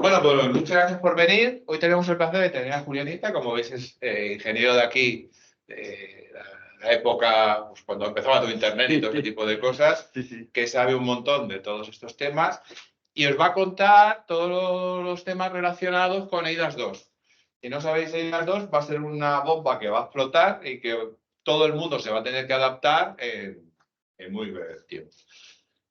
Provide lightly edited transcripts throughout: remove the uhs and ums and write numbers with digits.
Bueno, pues muchas gracias por venir. Hoy tenemos el placer de tener a Julianita, como veis es ingeniero de aquí, de la época pues, cuando empezaba todo Internet y todo ese tipo de cosas, que sabe un montón de todos estos temas y os va a contar todos los temas relacionados con EIDAS 2. Si no sabéis EIDAS 2, va a ser una bomba que va a explotar y que todo el mundo se va a tener que adaptar en muy breve tiempo.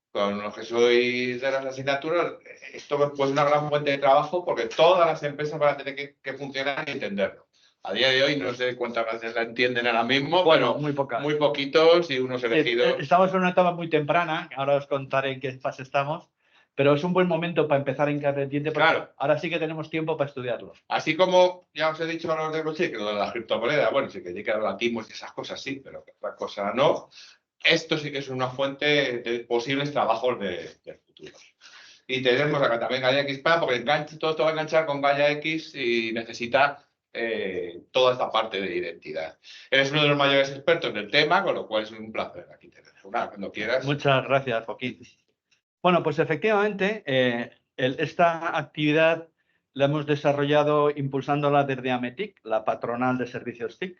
Con los que soy de las asignaturas, esto es pues una gran fuente de trabajo porque todas las empresas van a tener que funcionar y entenderlo. A día de hoy no sé cuántas veces la entienden ahora mismo, Bueno, pero muy pocas. muy poquitos y unos elegidos. Estamos en una etapa muy temprana, ahora os contaré en qué fase estamos, pero es un buen momento para empezar en carretiente porque Claro. ahora sí que tenemos tiempo para estudiarlo. Así como ya os he dicho a los de Blockchain, que lo de las criptomonedas, bueno, sí que hay que hablar timos y esas cosas sí, pero que otra cosa no. Esto sí que es una fuente de posibles trabajos del futuro. Y tenemos acá también Gaia X Plan, porque todo esto va a enganchar con Gaia X y necesita toda esta parte de identidad. Eres uno de los mayores expertos del tema, con lo cual es un placer aquí tenerte. Cuando quieras. Muchas gracias, Joaquín. Bueno, pues efectivamente, esta actividad la hemos desarrollado impulsándola desde AMETIC, la patronal de servicios TIC,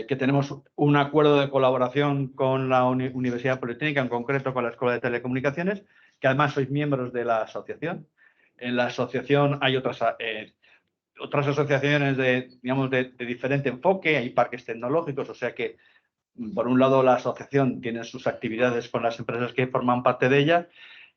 que tenemos un acuerdo de colaboración con la Universidad Politécnica, en concreto con la Escuela de Telecomunicaciones, que además sois miembros de la asociación. En la asociación hay otras asociaciones de diferente enfoque, hay parques tecnológicos, o sea que, por un lado, la asociación tiene sus actividades con las empresas que forman parte de ella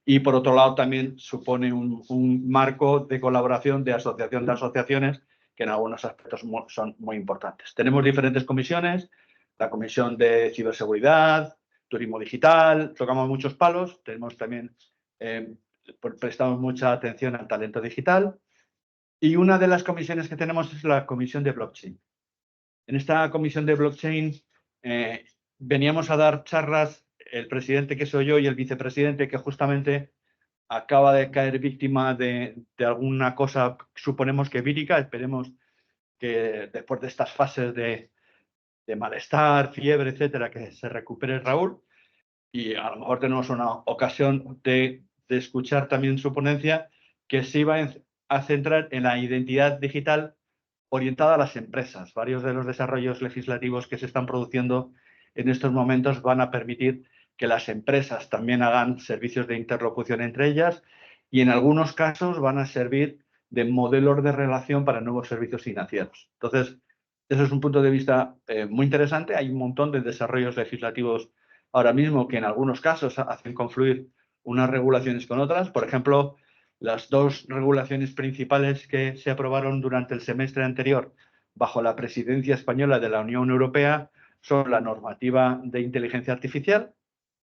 y, por otro lado, también supone un marco de colaboración de asociación de asociaciones que en algunos aspectos son muy importantes. Tenemos diferentes comisiones, la comisión de ciberseguridad, turismo digital, tocamos muchos palos, tenemos también, prestamos mucha atención al talento digital y una de las comisiones que tenemos es la comisión de blockchain. En esta comisión de blockchain veníamos a dar charlas el presidente, que soy yo, y el vicepresidente, que justamente acaba de caer víctima de alguna cosa, suponemos que vírica. Esperemos que después de estas fases de malestar, fiebre, etcétera, que se recupere Raúl, y a lo mejor tenemos una ocasión de escuchar también su ponencia, que se iba a centrar en la identidad digital orientada a las empresas. Varios de los desarrollos legislativos que se están produciendo en estos momentos van a permitir que las empresas también hagan servicios de interlocución entre ellas y en algunos casos van a servir de modelos de relación para nuevos servicios financieros. Entonces, eso es un punto de vista muy interesante. Hay un montón de desarrollos legislativos ahora mismo que en algunos casos hacen confluir unas regulaciones con otras. Por ejemplo, las dos regulaciones principales que se aprobaron durante el semestre anterior bajo la presidencia española de la Unión Europea son la normativa de inteligencia artificial,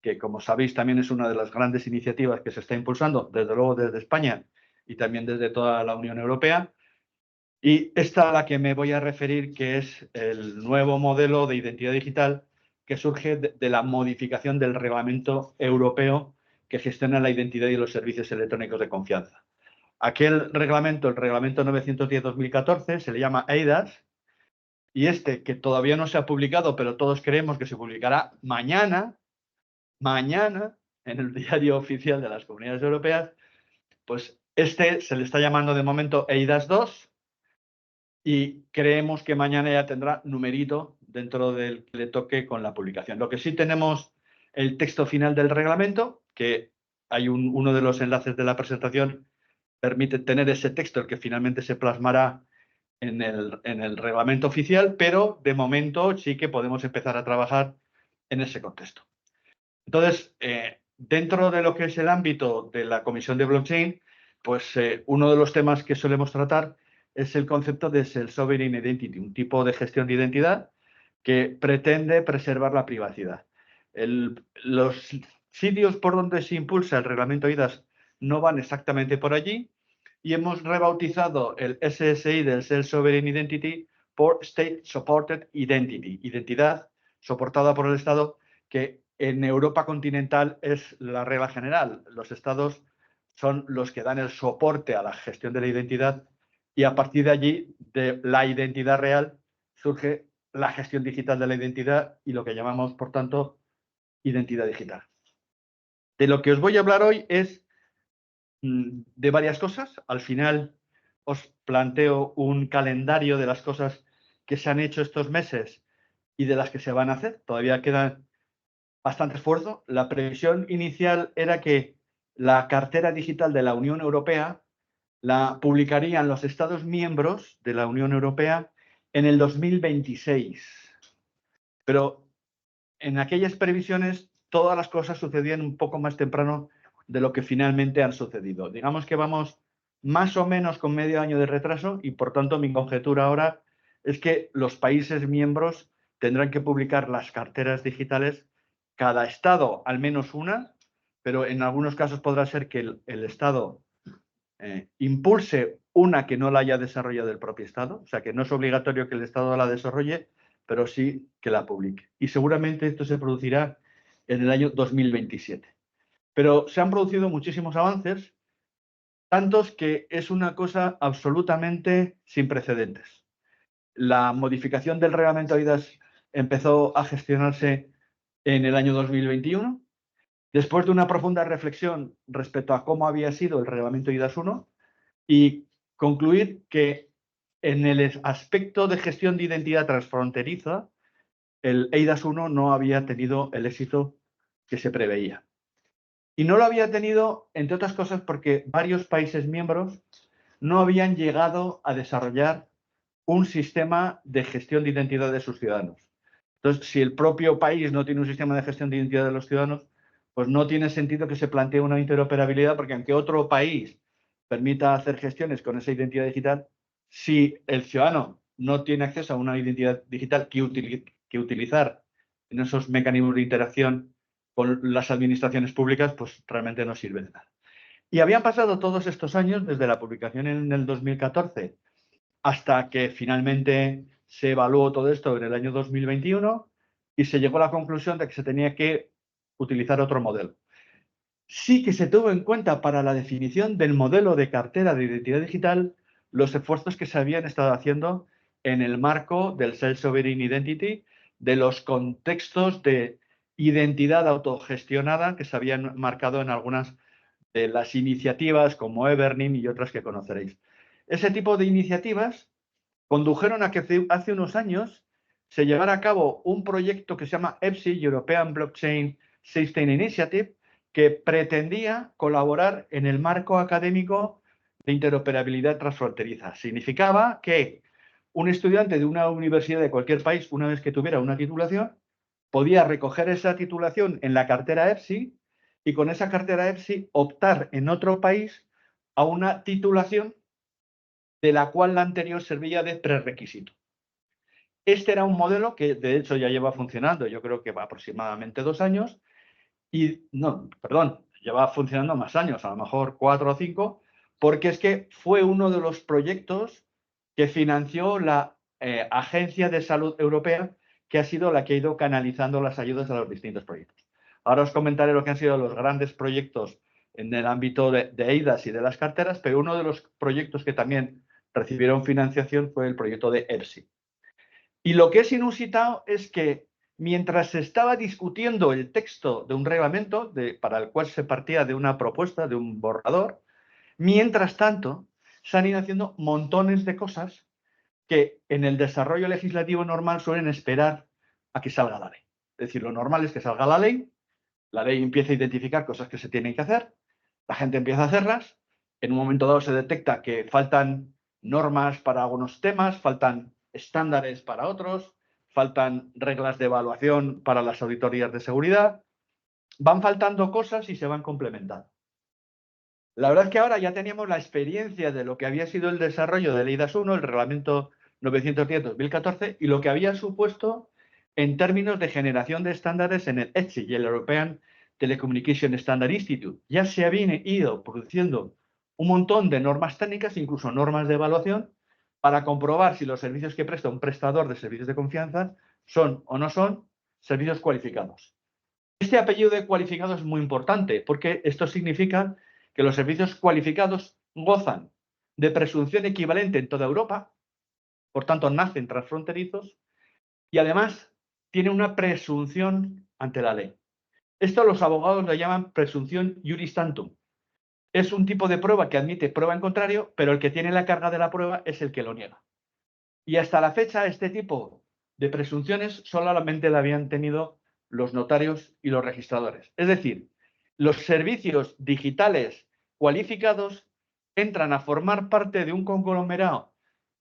que, como sabéis, también es una de las grandes iniciativas que se está impulsando, desde luego desde España y también desde toda la Unión Europea. Y esta a la que me voy a referir, que es el nuevo modelo de identidad digital que surge de la modificación del reglamento europeo que gestiona la identidad y los servicios electrónicos de confianza. Aquel reglamento, el reglamento 910-2014, se le llama EIDAS, y este, que todavía no se ha publicado, pero todos creemos que se publicará mañana, en el diario oficial de las Comunidades Europeas, pues este se le está llamando de momento EIDAS 2 y creemos que mañana ya tendrá numerito dentro del que le toque con la publicación. Lo que sí tenemos el texto final del reglamento, que hay uno de los enlaces de la presentación, permite tener ese texto, el que finalmente se plasmará en el reglamento oficial, pero de momento sí que podemos empezar a trabajar en ese contexto. Entonces, dentro de lo que es el ámbito de la comisión de blockchain, pues uno de los temas que solemos tratar es el concepto de Self-Sovereign Identity, un tipo de gestión de identidad que pretende preservar la privacidad. Los sitios por donde se impulsa el reglamento IDAS no van exactamente por allí y hemos rebautizado el SSI del Self-Sovereign Identity por State Supported Identity, identidad soportada por el Estado, que en Europa continental es la regla general. Los estados son los que dan el soporte a la gestión de la identidad y a partir de allí, de la identidad real, surge la gestión digital de la identidad y lo que llamamos, por tanto, identidad digital. De lo que os voy a hablar hoy es de varias cosas. Al final os planteo un calendario de las cosas que se han hecho estos meses y de las que se van a hacer. Todavía queda bastante esfuerzo. La previsión inicial era que la cartera digital de la Unión Europea la publicarían los Estados miembros de la Unión Europea en el 2026. Pero en aquellas previsiones todas las cosas sucedían un poco más temprano de lo que finalmente han sucedido. Digamos que vamos más o menos con medio año de retraso y por tanto mi conjetura ahora es que los países miembros tendrán que publicar las carteras digitales, cada estado al menos una, pero en algunos casos podrá ser que el estado impulse una que no la haya desarrollado el propio estado, o sea que no es obligatorio que el estado la desarrolle, pero sí que la publique. Y seguramente esto se producirá en el año 2027. Pero se han producido muchísimos avances, tantos que es una cosa absolutamente sin precedentes. La modificación del reglamento AIDAS empezó a gestionarse en el año 2021, después de una profunda reflexión respecto a cómo había sido el reglamento AIDAS 1 y concluir que en el aspecto de gestión de identidad transfronteriza, el EIDAS 1 no había tenido el éxito que se preveía. Y no lo había tenido, entre otras cosas, porque varios países miembros no habían llegado a desarrollar un sistema de gestión de identidad de sus ciudadanos. Entonces, si el propio país no tiene un sistema de gestión de identidad de los ciudadanos, pues no tiene sentido que se plantee una interoperabilidad, porque aunque otro país permita hacer gestiones con esa identidad digital, si el ciudadano no tiene acceso a una identidad digital que utilizar en esos mecanismos de interacción con las administraciones públicas, pues realmente no sirve de nada. Y habían pasado todos estos años, desde la publicación en el 2014 hasta que finalmente se evaluó todo esto en el año 2021 y se llegó a la conclusión de que se tenía que utilizar otro modelo. Sí que se tuvo en cuenta para la definición del modelo de cartera de identidad digital los esfuerzos que se habían estado haciendo en el marco del Self-Sovereign Identity, de los contextos de identidad autogestionada que se habían marcado en algunas de las iniciativas como Evernym y otras que conoceréis. Ese tipo de iniciativas condujeron a que hace unos años se llevara a cabo un proyecto que se llama EBSI, European Blockchain System Initiative, que pretendía colaborar en el marco académico de interoperabilidad transfronteriza. Significaba que un estudiante de una universidad de cualquier país, una vez que tuviera una titulación, podía recoger esa titulación en la cartera EBSI y con esa cartera EBSI optar en otro país a una titulación de la cual la anterior servía de prerequisito. Este era un modelo que de hecho ya lleva funcionando, yo creo que va aproximadamente 2 años, y no, perdón, lleva funcionando más años, a lo mejor 4 o 5, porque es que fue uno de los proyectos que financió la Agencia de Salud Europea, que ha sido la que ha ido canalizando las ayudas a los distintos proyectos. Ahora os comentaré lo que han sido los grandes proyectos en el ámbito de EIDAS y de las carteras, pero uno de los proyectos que también recibieron financiación fue el proyecto de EBSI. Y lo que es inusitado es que mientras se estaba discutiendo el texto de un reglamento para el cual se partía de una propuesta, de un borrador, mientras tanto se han ido haciendo montones de cosas que en el desarrollo legislativo normal suelen esperar a que salga la ley. Es decir, lo normal es que salga la ley empieza a identificar cosas que se tienen que hacer, la gente empieza a hacerlas, en un momento dado se detecta que faltan normas para algunos temas, faltan estándares para otros, faltan reglas de evaluación para las auditorías de seguridad, van faltando cosas y se van complementando. La verdad es que ahora ya teníamos la experiencia de lo que había sido el desarrollo del EIDAS 1, el reglamento 910-2014, y lo que había supuesto en términos de generación de estándares en el ETSI y el European Telecommunication Standard Institute. Ya se habían ido produciendo un montón de normas técnicas, incluso normas de evaluación, para comprobar si los servicios que presta un prestador de servicios de confianza son o no son servicios cualificados. Este apellido de cualificado es muy importante porque esto significa que los servicios cualificados gozan de presunción equivalente en toda Europa, por tanto nacen transfronterizos y además tienen una presunción ante la ley. Esto los abogados lo llaman presunción juris tantum. es un tipo de prueba que admite prueba en contrario, pero el que tiene la carga de la prueba es el que lo niega. Y hasta la fecha, este tipo de presunciones solamente la habían tenido los notarios y los registradores. Es decir, los servicios digitales cualificados entran a formar parte de un conglomerado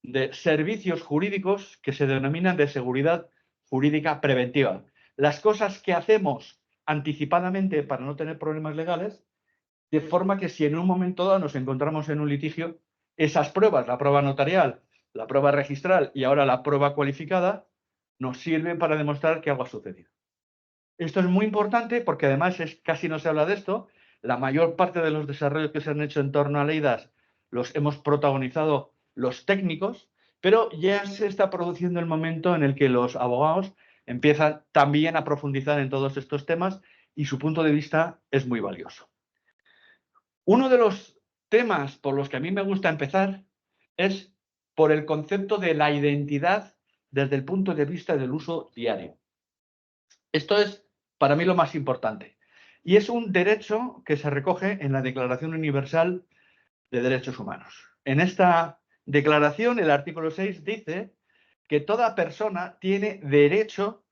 de servicios jurídicos que se denominan de seguridad jurídica preventiva. Las cosas que hacemos anticipadamente para no tener problemas legales, de forma que si en un momento dado nos encontramos en un litigio, esas pruebas, la prueba notarial, la prueba registral y ahora la prueba cualificada, nos sirven para demostrar que algo ha sucedido. Esto es muy importante porque además casi no se habla de esto. La mayor parte de los desarrollos que se han hecho en torno a Leidas los hemos protagonizado los técnicos, pero ya se está produciendo el momento en el que los abogados empiezan también a profundizar en todos estos temas y su punto de vista es muy valioso. Uno de los temas por los que a mí me gusta empezar es por el concepto de la identidad desde el punto de vista del uso diario. Esto es para mí lo más importante y es un derecho que se recoge en la Declaración Universal de Derechos Humanos. En esta declaración, el artículo 6 dice que toda persona tiene derecho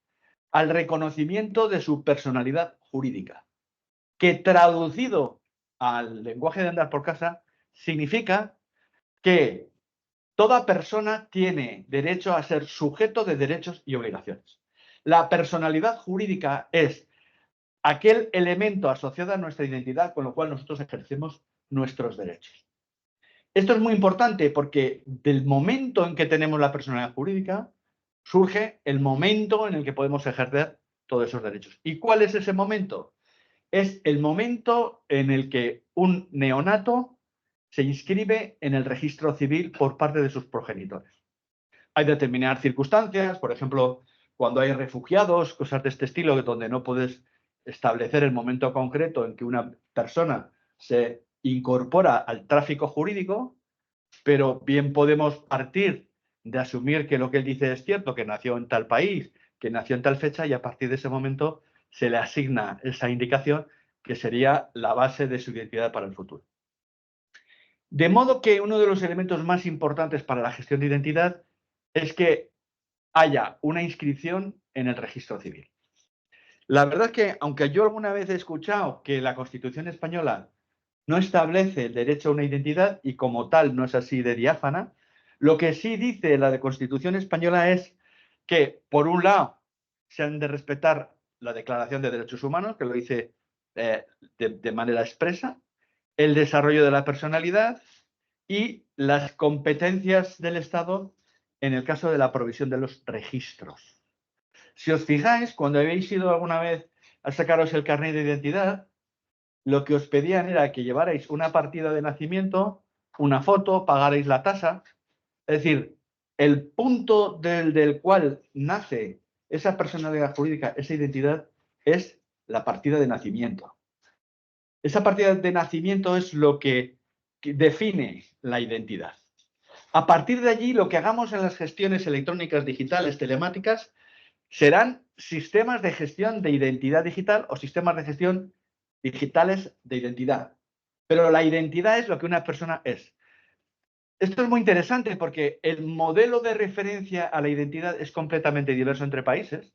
al reconocimiento de su personalidad jurídica, que traducido al lenguaje de andar por casa significa que toda persona tiene derecho a ser sujeto de derechos y obligaciones. La personalidad jurídica es aquel elemento asociado a nuestra identidad con lo cual nosotros ejercemos nuestros derechos. Esto es muy importante porque del momento en que tenemos la personalidad jurídica surge el momento en el que podemos ejercer todos esos derechos. ¿Y cuál es ese momento? Es el momento en el que un neonato se inscribe en el registro civil por parte de sus progenitores. Hay determinadas circunstancias, por ejemplo, cuando hay refugiados, cosas de este estilo, donde no puedes establecer el momento concreto en que una persona se incorpora al tráfico jurídico, pero bien podemos partir de asumir que lo que él dice es cierto, que nació en tal país, que nació en tal fecha, y a partir de ese momento se le asigna esa indicación que sería la base de su identidad para el futuro. De modo que uno de los elementos más importantes para la gestión de identidad es que haya una inscripción en el registro civil. La verdad es que, aunque yo alguna vez he escuchado que la Constitución española no establece el derecho a una identidad y como tal no es así de diáfana, lo que sí dice la Constitución española es que, por un lado, se han de respetar la Declaración de Derechos Humanos, que lo dice de manera expresa, el desarrollo de la personalidad y las competencias del Estado en el caso de la provisión de los registros. Si os fijáis, cuando habéis ido alguna vez a sacaros el carnet de identidad, lo que os pedían era que llevarais una partida de nacimiento, una foto, pagarais la tasa. Es decir, el punto del cual nace esa personalidad jurídica, esa identidad, es la partida de nacimiento. Esa partida de nacimiento es lo que define la identidad. A partir de allí, lo que hagamos en las gestiones electrónicas digitales telemáticas serán sistemas de gestión de identidad digital o sistemas de gestión digitales de identidad. Pero la identidad es lo que una persona es. Esto es muy interesante porque el modelo de referencia a la identidad es completamente diverso entre países.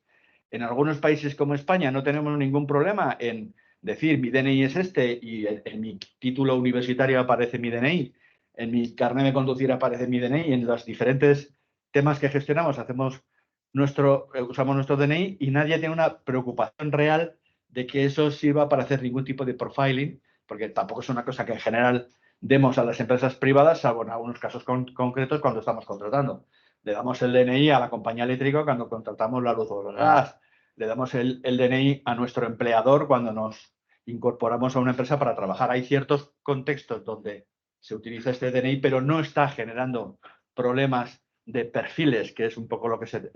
En algunos países como España no tenemos ningún problema en decir mi DNI es este y en mi título universitario aparece mi DNI, en mi carnet de conducir aparece mi DNI y en los diferentes temas que gestionamos usamos nuestro DNI y nadie tiene una preocupación real de que eso sirva para hacer ningún tipo de profiling, porque tampoco es una cosa que en general demos a las empresas privadas, salvo en algunos casos concretos cuando estamos contratando. Le damos el DNI a la compañía eléctrica cuando contratamos la luz o el gas. Le damos el DNI a nuestro empleador cuando nos incorporamos a una empresa para trabajar. Hay ciertos contextos donde se utiliza este DNI, pero no está generando problemas de perfiles, que es un poco lo que se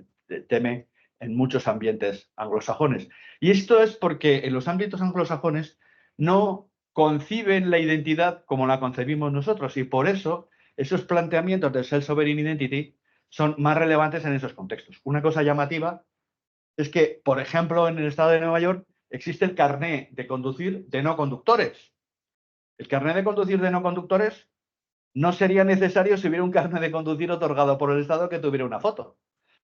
teme en muchos ambientes anglosajones. Y esto es porque en los ámbitos anglosajones no conciben la identidad como la concebimos nosotros y por eso esos planteamientos de self-sovereign identity son más relevantes en esos contextos. Una cosa llamativa es que, por ejemplo, en el estado de Nueva York existe el carné de conducir de no conductores. El carnet de conducir de no conductores no sería necesario si hubiera un carnet de conducir otorgado por el Estado que tuviera una foto.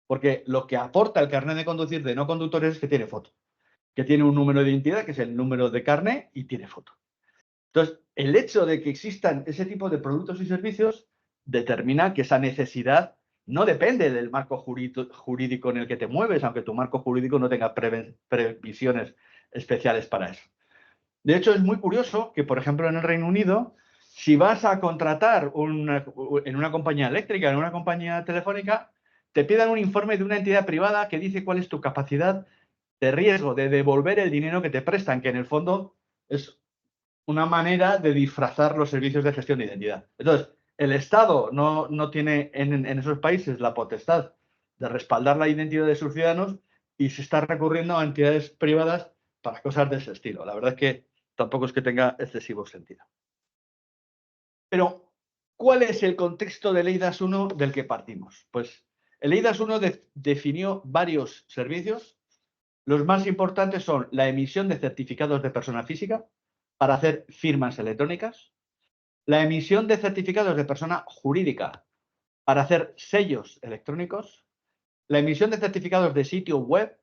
Porque lo que aporta el carnet de conducir de no conductores es que tiene foto. Que tiene un número de identidad, que es el número de carnet, y tiene foto. Entonces, el hecho de que existan ese tipo de productos y servicios determina que esa necesidad no depende del marco jurídico en el que te mueves, aunque tu marco jurídico no tenga previsiones especiales para eso. De hecho, es muy curioso que, por ejemplo, en el Reino Unido, si vas a contratar en una compañía eléctrica, en una compañía telefónica, te pidan un informe de una entidad privada que dice cuál es tu capacidad de riesgo de devolver el dinero que te prestan, que en el fondo es una manera de disfrazar los servicios de gestión de identidad. Entonces, el Estado no tiene en esos países la potestad de respaldar la identidad de sus ciudadanos y se está recurriendo a entidades privadas para cosas de ese estilo. La verdad es que tampoco es que tenga excesivo sentido. Pero, ¿cuál es el contexto del eIDAS 1 del que partimos? Pues el eIDAS 1 definió varios servicios. Los más importantes son la emisión de certificados de persona física para hacer firmas electrónicas, la emisión de certificados de persona jurídica para hacer sellos electrónicos, la emisión de certificados de sitio web,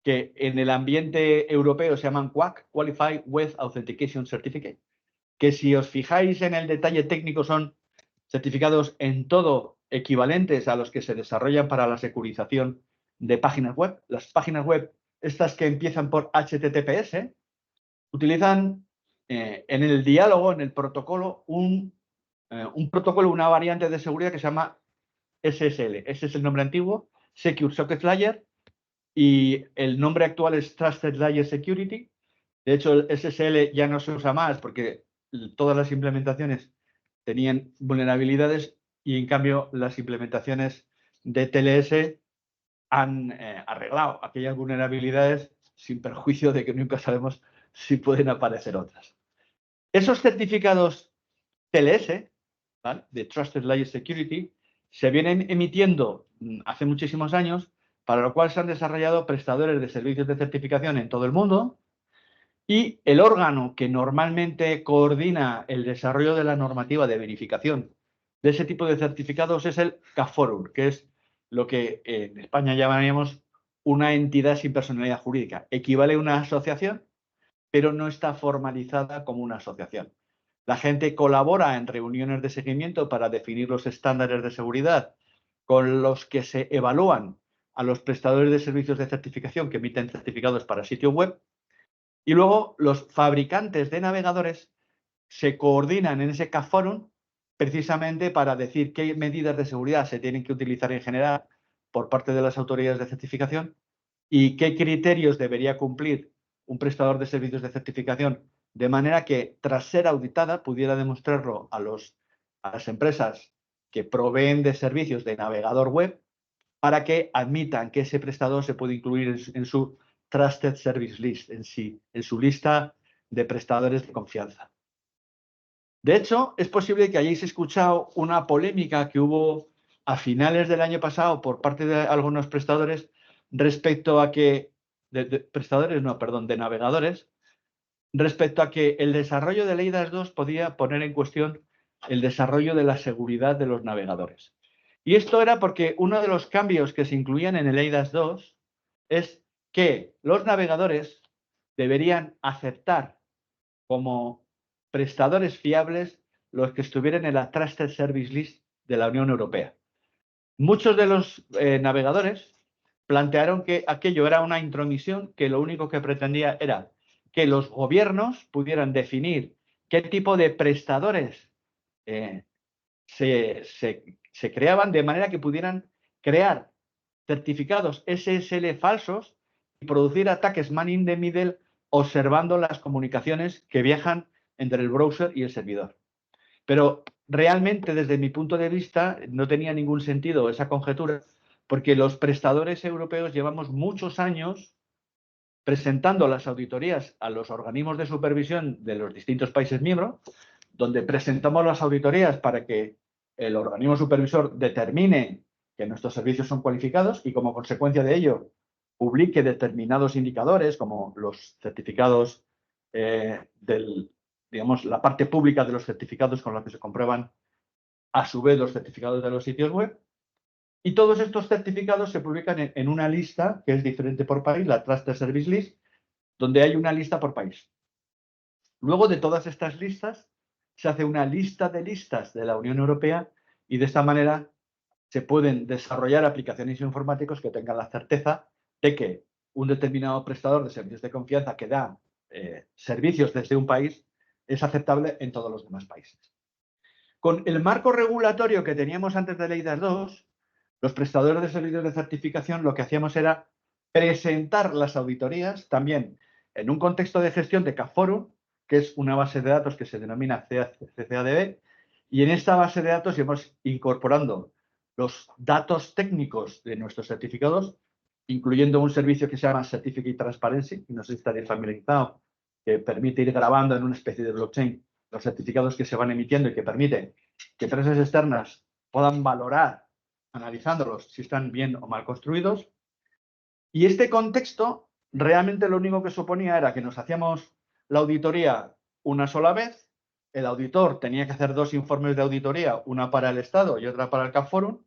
que en el ambiente europeo se llaman QWAC, Qualified Web Authentication Certificate, que si os fijáis en el detalle técnico son certificados en todo equivalentes a los que se desarrollan para la securización de páginas web. Las páginas web, estas que empiezan por HTTPS, utilizan en el diálogo, en el protocolo, un protocolo, una variante de seguridad que se llama SSL. Ese es el nombre antiguo, Secure Socket Layer, y el nombre actual es Trusted Layer Security. De hecho, el SSL ya no se usa más porque todas las implementaciones tenían vulnerabilidades y, en cambio, las implementaciones de TLS han arreglado aquellas vulnerabilidades sin perjuicio de que nunca sabemos si pueden aparecer otras. Esos certificados TLS, ¿vale?, de Trusted Layer Security, se vienen emitiendo hace muchísimos años, para lo cual se han desarrollado prestadores de servicios de certificación en todo el mundo, y el órgano que normalmente coordina el desarrollo de la normativa de verificación de ese tipo de certificados es el CAFORUM, que es lo que en España llamaríamos una entidad sin personalidad jurídica. Equivale a una asociación, pero no está formalizada como una asociación. La gente colabora en reuniones de seguimiento para definir los estándares de seguridad con los que se evalúan a los prestadores de servicios de certificación que emiten certificados para sitio web. Y luego los fabricantes de navegadores se coordinan en ese CAFORUM precisamente para decir qué medidas de seguridad se tienen que utilizar en general por parte de las autoridades de certificación y qué criterios debería cumplir un prestador de servicios de certificación, de manera que, tras ser auditada, pudiera demostrarlo a las empresas que proveen de servicios de navegador web para que admitan que ese prestador se puede incluir en su Trusted Service List, en su lista de prestadores de confianza. De hecho, es posible que hayáis escuchado una polémica que hubo a finales del año pasado por parte de algunos prestadores respecto a que, de navegadores, respecto a que el desarrollo del eIDAS 2 podía poner en cuestión el desarrollo de la seguridad de los navegadores. Y esto era porque uno de los cambios que se incluían en el eIDAS 2 es que los navegadores deberían aceptar como prestadores fiables los que estuvieran en la Trusted Service List de la Unión Europea. Muchos de los navegadores plantearon que aquello era una intromisión que lo único que pretendía era que los gobiernos pudieran definir qué tipo de prestadores se creaban, de manera que pudieran crear certificados SSL falsos y producir ataques man in the middle observando las comunicaciones que viajan entre el browser y el servidor. Pero realmente, desde mi punto de vista, no tenía ningún sentido esa conjetura, porque los prestadores europeos llevamos muchos años presentando las auditorías a los organismos de supervisión de los distintos países miembros, donde presentamos las auditorías para que el organismo supervisor determine que nuestros servicios son cualificados y, como consecuencia de ello, publique determinados indicadores como los certificados del digamos, la parte pública de los certificados con la que se comprueban a su vez los certificados de los sitios web. Y todos estos certificados se publican en una lista que es diferente por país, la Trusted Service List, donde hay una lista por país. Luego de todas estas listas, se hace una lista de listas de la Unión Europea y de esta manera se pueden desarrollar aplicaciones informáticas que tengan la certeza de que un determinado prestador de servicios de confianza que da servicios desde un país es aceptable en todos los demás países. Con el marco regulatorio que teníamos antes de la eIDAS 2, los prestadores de servicios de certificación lo que hacíamos era presentar las auditorías también en un contexto de gestión de CAFORUM, que es una base de datos que se denomina CCADB, y en esta base de datos íbamos incorporando los datos técnicos de nuestros certificados, incluyendo un servicio que se llama Certificate Transparency, y no sé si estaréis familiarizados, que permite ir grabando en una especie de blockchain los certificados que se van emitiendo y que permite que empresas externas puedan valorar, analizándolos, si están bien o mal construidos. Y este contexto realmente lo único que suponía era que nos hacíamos la auditoría una sola vez, el auditor tenía que hacer 2 informes de auditoría, una para el Estado y otra para el CAFORUM,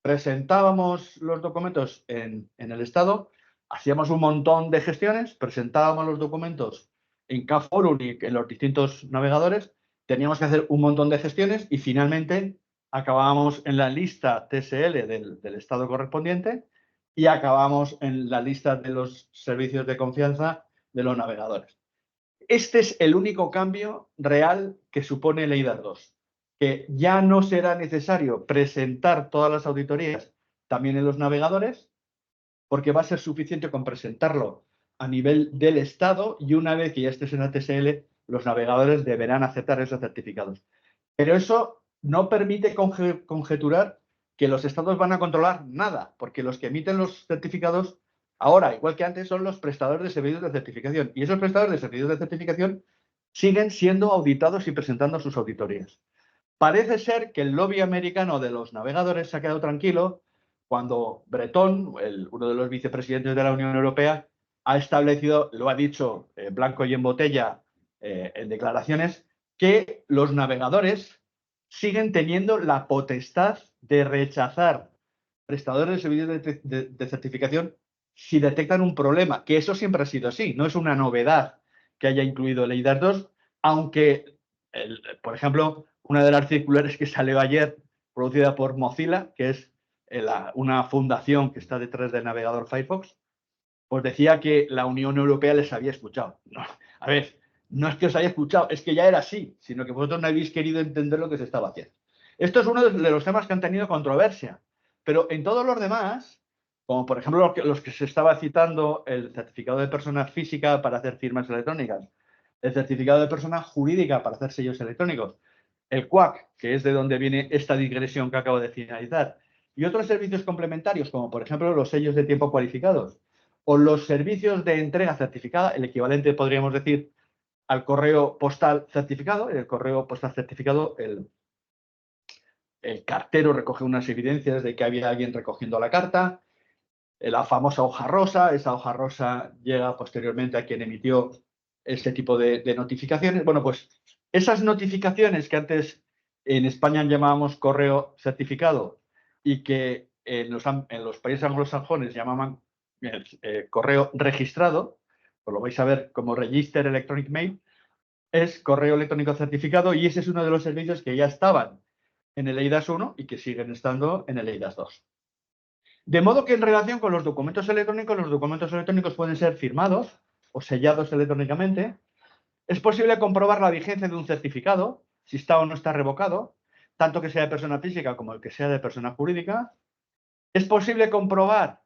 presentábamos los documentos en el Estado, hacíamos un montón de gestiones, presentábamos los documentos en CAFORUM y en los distintos navegadores, teníamos que hacer un montón de gestiones y finalmente acabábamos en la lista TSL del Estado correspondiente y acabamos en la lista de los servicios de confianza de los navegadores. Este es el único cambio real que supone el eIDAS 2, que ya no será necesario presentar todas las auditorías también en los navegadores, porque va a ser suficiente con presentarlo a nivel del Estado y una vez que ya estés en la TSL, los navegadores deberán aceptar esos certificados. Pero eso no permite conjeturar que los Estados van a controlar nada, porque los que emiten los certificados ahora, igual que antes, son los prestadores de servicios de certificación. Y esos prestadores de servicios de certificación siguen siendo auditados y presentando sus auditorías. Parece ser que el lobby americano de los navegadores se ha quedado tranquilo cuando Bretón, uno de los vicepresidentes de la Unión Europea, ha establecido, lo ha dicho blanco y en botella en declaraciones, que los navegadores siguen teniendo la potestad de rechazar prestadores de servicios de certificación si detectan un problema, que eso siempre ha sido así, no es una novedad que haya incluido el eIDAS 2, aunque, por ejemplo, una de las circulares que salió ayer, producida por Mozilla, que es una fundación que está detrás del navegador Firefox, pues decía que la Unión Europea les había escuchado. No, a ver, no es que os haya escuchado, es que ya era así, sino que vosotros no habéis querido entender lo que se estaba haciendo. Esto es uno de los temas que han tenido controversia, pero en todos los demás, como por ejemplo los que se estaba citando, el certificado de persona física para hacer firmas electrónicas, el certificado de persona jurídica para hacer sellos electrónicos, el CUAC, que es de donde viene esta digresión que acabo de finalizar, y otros servicios complementarios, como por ejemplo los sellos de tiempo cualificados, o los servicios de entrega certificada, el equivalente, podríamos decir, al correo postal certificado. El correo postal certificado, el cartero recoge unas evidencias de que había alguien recogiendo la carta, la famosa hoja rosa, esa hoja rosa llega posteriormente a quien emitió este tipo de notificaciones. Bueno, pues esas notificaciones que antes en España llamábamos correo certificado y que en los países anglosajones llamaban correo registrado, pues lo vais a ver como Register Electronic Mail, es correo electrónico certificado y ese es uno de los servicios que ya estaban en el eIDAS 1 y que siguen estando en el eIDAS 2. De modo que en relación con los documentos electrónicos pueden ser firmados o sellados electrónicamente. Es posible comprobar la vigencia de un certificado, si está o no está revocado, tanto que sea de persona física como el que sea de persona jurídica. Es posible comprobar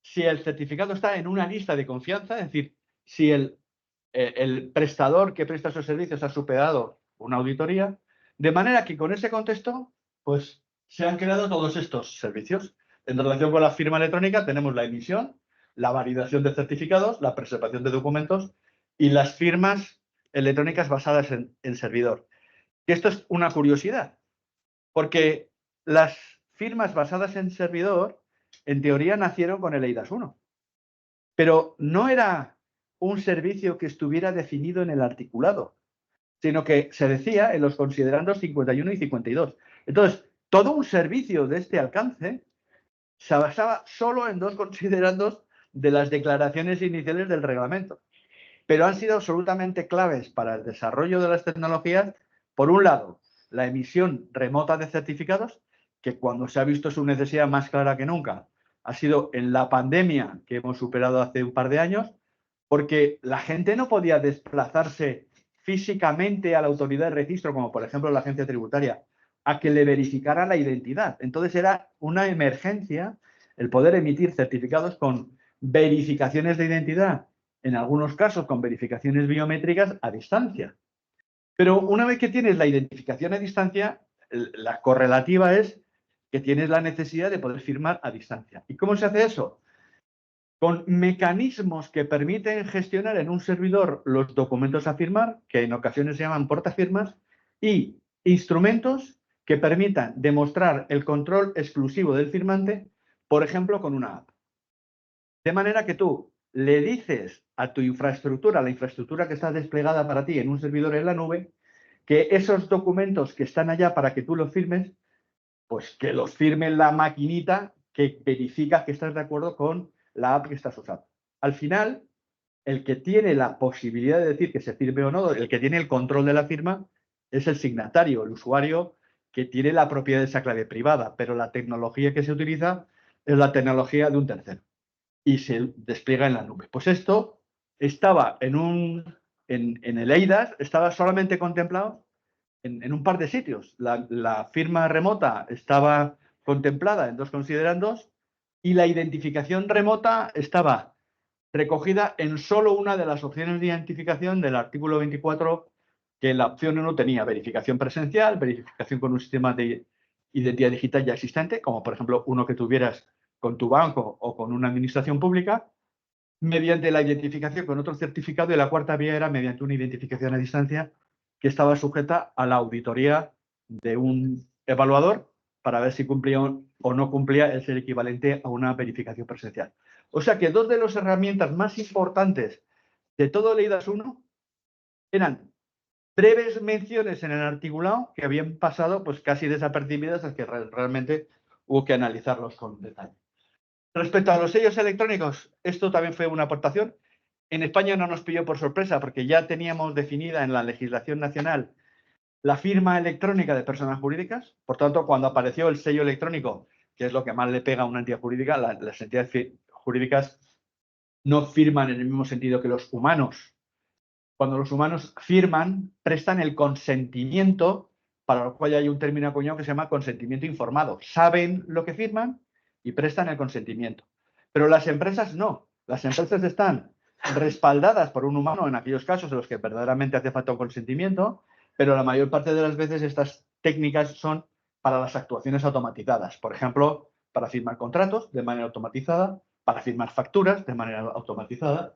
si el certificado está en una lista de confianza, es decir, si el prestador que presta esos servicios ha superado una auditoría, de manera que con ese contexto, pues se han creado todos estos servicios. En relación con la firma electrónica tenemos la emisión, la validación de certificados, la preservación de documentos y las firmas electrónicas basadas en servidor. Y esto es una curiosidad, porque las firmas basadas en servidor, en teoría, nacieron con el eIDAS 1, pero no era un servicio que estuviera definido en el articulado. sino que se decía en los considerandos 51 y 52. Entonces, todo un servicio de este alcance se basaba solo en 2 considerandos de las declaraciones iniciales del reglamento, pero han sido absolutamente claves para el desarrollo de las tecnologías. Por un lado, la emisión remota de certificados, que cuando se ha visto su necesidad más clara que nunca, ha sido en la pandemia que hemos superado hace un par de años, porque la gente no podía desplazarse físicamente a la autoridad de registro, como por ejemplo la agencia tributaria, a que le verificara la identidad. Entonces era una emergencia el poder emitir certificados con verificaciones de identidad, en algunos casos con verificaciones biométricas a distancia. Pero una vez que tienes la identificación a distancia, la correlativa es que tienes la necesidad de poder firmar a distancia. ¿Y cómo se hace eso? Con mecanismos que permiten gestionar en un servidor los documentos a firmar, que en ocasiones se llaman portafirmas, y instrumentos que permitan demostrar el control exclusivo del firmante, por ejemplo, con una app. De manera que tú le dices a tu infraestructura, la infraestructura que está desplegada para ti en un servidor en la nube, que esos documentos que están allá para que tú los firmes, pues que los firme la maquinita que verifica que estás de acuerdo con la app que estás usando. Al final, el que tiene la posibilidad de decir que se firme o no, el que tiene el control de la firma, es el signatario, el usuario que tiene la propiedad de esa clave privada, pero la tecnología que se utiliza es la tecnología de un tercero y se despliega en la nube. Pues esto estaba en el eIDAS, estaba solamente contemplado en un par de sitios. La firma remota estaba contemplada en 2 considerandos y la identificación remota estaba recogida en solo una de las opciones de identificación del artículo 24, que la opción 1 tenía verificación presencial, verificación con un sistema de identidad digital ya existente, como por ejemplo uno que tuvieras con tu banco o con una administración pública, mediante la identificación con otro certificado, y la cuarta vía era mediante una identificación a distancia que estaba sujeta a la auditoría de un evaluador para ver si cumplía o no cumplía el ser equivalente a una verificación presencial. O sea que 2 de las herramientas más importantes de todo el eIDAS 1 eran breves menciones en el articulado que habían pasado pues casi desapercibidas, hasta que realmente hubo que analizarlos con detalle. Respecto a los sellos electrónicos, esto también fue una aportación. En España no nos pilló por sorpresa porque ya teníamos definida en la legislación nacional la firma electrónica de personas jurídicas. Por tanto, cuando apareció el sello electrónico, que es lo que más le pega a una entidad jurídica, las entidades jurídicas no firman en el mismo sentido que los humanos. Cuando los humanos firman, prestan el consentimiento, para lo cual hay un término acuñado que se llama consentimiento informado. Saben lo que firman y prestan el consentimiento. Pero las empresas no. Las empresas están respaldadas por un humano en aquellos casos en los que verdaderamente hace falta un consentimiento, pero la mayor parte de las veces estas técnicas son para las actuaciones automatizadas. Por ejemplo, para firmar contratos de manera automatizada, para firmar facturas de manera automatizada.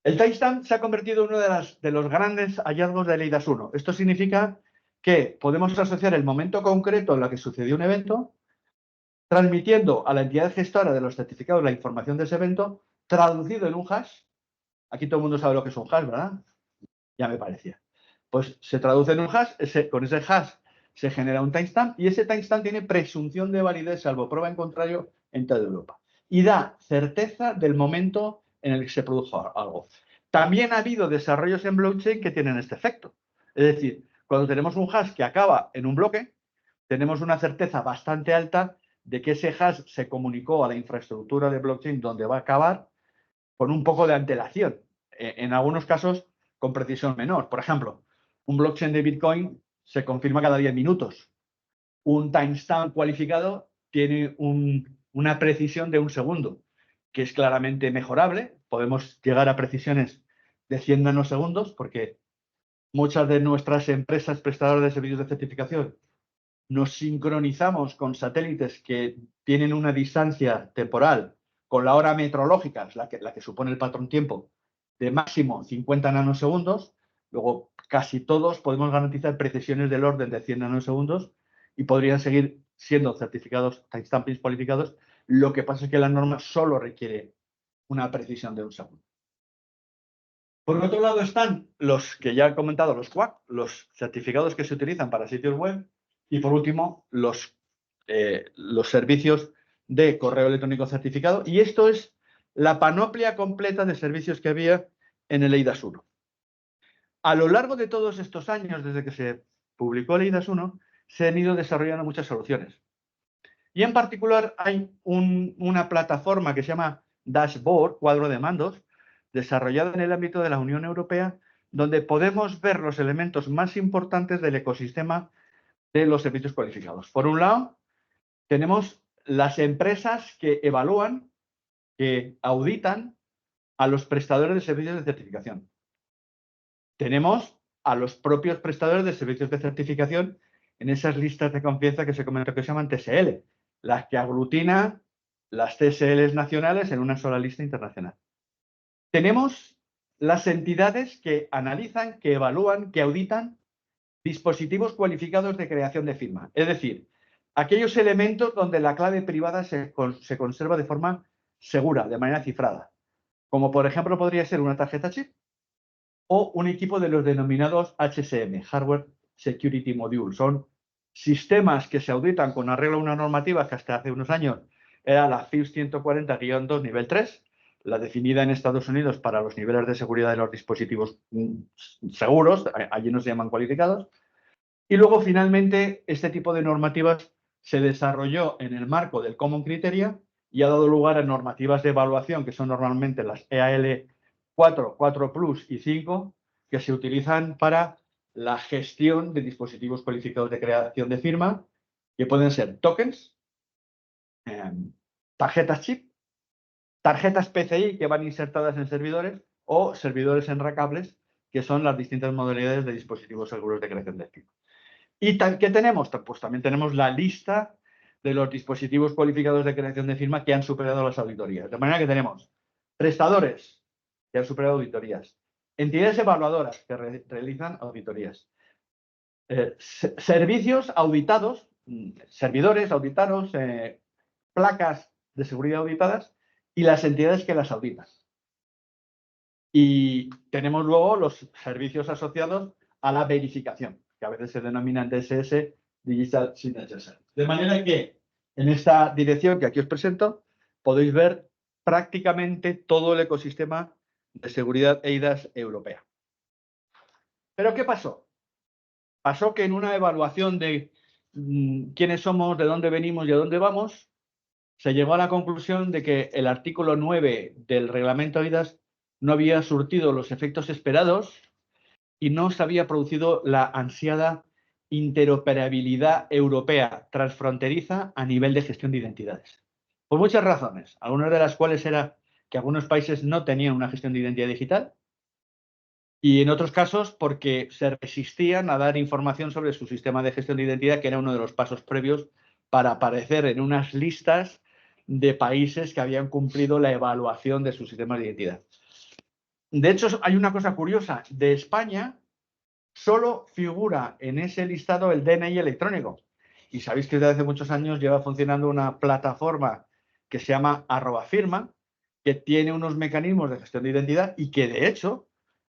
El timestamp se ha convertido en uno de los grandes hallazgos del eIDAS 1. Esto significa que podemos asociar el momento concreto en el que sucedió un evento, transmitiendo a la entidad gestora de los certificados la información de ese evento, traducido en un hash. Aquí todo el mundo sabe lo que es un hash, ¿verdad? Ya me parecía. Pues se traduce en un hash, con ese hash se genera un timestamp y ese timestamp tiene presunción de validez, salvo prueba en contrario, en toda Europa. Y da certeza del momento en el que se produjo algo. También ha habido desarrollos en blockchain que tienen este efecto. Es decir, cuando tenemos un hash que acaba en un bloque, tenemos una certeza bastante alta de que ese hash se comunicó a la infraestructura de blockchain donde va a acabar con un poco de antelación. En algunos casos, con precisión menor. Por ejemplo, un blockchain de Bitcoin se confirma cada 10 minutos. Un timestamp cualificado tiene una precisión de 1 segundo, que es claramente mejorable. Podemos llegar a precisiones de 100 nanosegundos, porque muchas de nuestras empresas prestadoras de servicios de certificación nos sincronizamos con satélites que tienen una distancia temporal con la hora meteorológica, la que supone el patrón tiempo, de máximo 50 nanosegundos. Luego, casi todos podemos garantizar precisiones del orden de 100 nanosegundos y podrían seguir siendo certificados, timestampings cualificados. Lo que pasa es que la norma solo requiere una precisión de 1 segundo. Por otro lado están los que ya he comentado, los CUAC, los certificados que se utilizan para sitios web, y por último, los servicios de correo electrónico certificado. Y esto es la panoplia completa de servicios que había en el eIDAS 1. A lo largo de todos estos años, desde que se publicó el eIDAS 1, se han ido desarrollando muchas soluciones. Y en particular hay una plataforma que se llama Dashboard, cuadro de mandos, desarrollada en el ámbito de la Unión Europea, donde podemos ver los elementos más importantes del ecosistema de los servicios cualificados. Por un lado, tenemos las empresas que evalúan, que auditan a los prestadores de servicios de certificación. Tenemos a los propios prestadores de servicios de certificación en esas listas de confianza que se comentó que se llaman TSL, las que aglutinan las TSLs nacionales en una sola lista internacional. Tenemos las entidades que analizan, que evalúan, que auditan dispositivos cualificados de creación de firma. Es decir, aquellos elementos donde la clave privada se conserva de forma segura, de manera cifrada. Como por ejemplo podría ser una tarjeta chip o un equipo de los denominados HSM, Hardware Security Module. Son sistemas que se auditan con arreglo a una normativa que hasta hace unos años era la FIPS 140-2 nivel 3, la definida en Estados Unidos para los niveles de seguridad de los dispositivos seguros, allí no se llaman cualificados. Y luego, finalmente, este tipo de normativas se desarrolló en el marco del Common Criteria y ha dado lugar a normativas de evaluación, que son normalmente las EAL 4, 4 Plus y 5, que se utilizan para la gestión de dispositivos cualificados de creación de firma, que pueden ser tokens, tarjetas chip, tarjetas PCI que van insertadas en servidores o servidores enracables, que son las distintas modalidades de dispositivos seguros de creación de firma. ¿Y qué tenemos? Pues también tenemos la lista de los dispositivos cualificados de creación de firma que han superado las auditorías. De manera que tenemos prestadores que han superado auditorías, entidades evaluadoras que realizan auditorías, servicios auditados, servidores auditados, placas de seguridad auditadas y las entidades que las auditan. Y tenemos luego los servicios asociados a la verificación, que a veces se denominan DSS, Digital Signature Service. De manera que en esta dirección que aquí os presento, podéis ver prácticamente todo el ecosistema de seguridad eIDAS europea. ¿Pero qué pasó? Pasó que en una evaluación de quiénes somos, de dónde venimos y a dónde vamos, se llegó a la conclusión de que el artículo 9 del reglamento eIDAS no había surtido los efectos esperados y no se había producido la ansiada interoperabilidad europea transfronteriza a nivel de gestión de identidades. Por muchas razones, algunas de las cuales era que algunos países no tenían una gestión de identidad digital y en otros casos porque se resistían a dar información sobre su sistema de gestión de identidad, que era uno de los pasos previos para aparecer en unas listas de países que habían cumplido la evaluación de sus sistemas de identidad. De hecho, hay una cosa curiosa. De España solo figura en ese listado el DNI electrónico. Y sabéis que desde hace muchos años lleva funcionando una plataforma que se llama @firma, que tiene unos mecanismos de gestión de identidad y que, de hecho,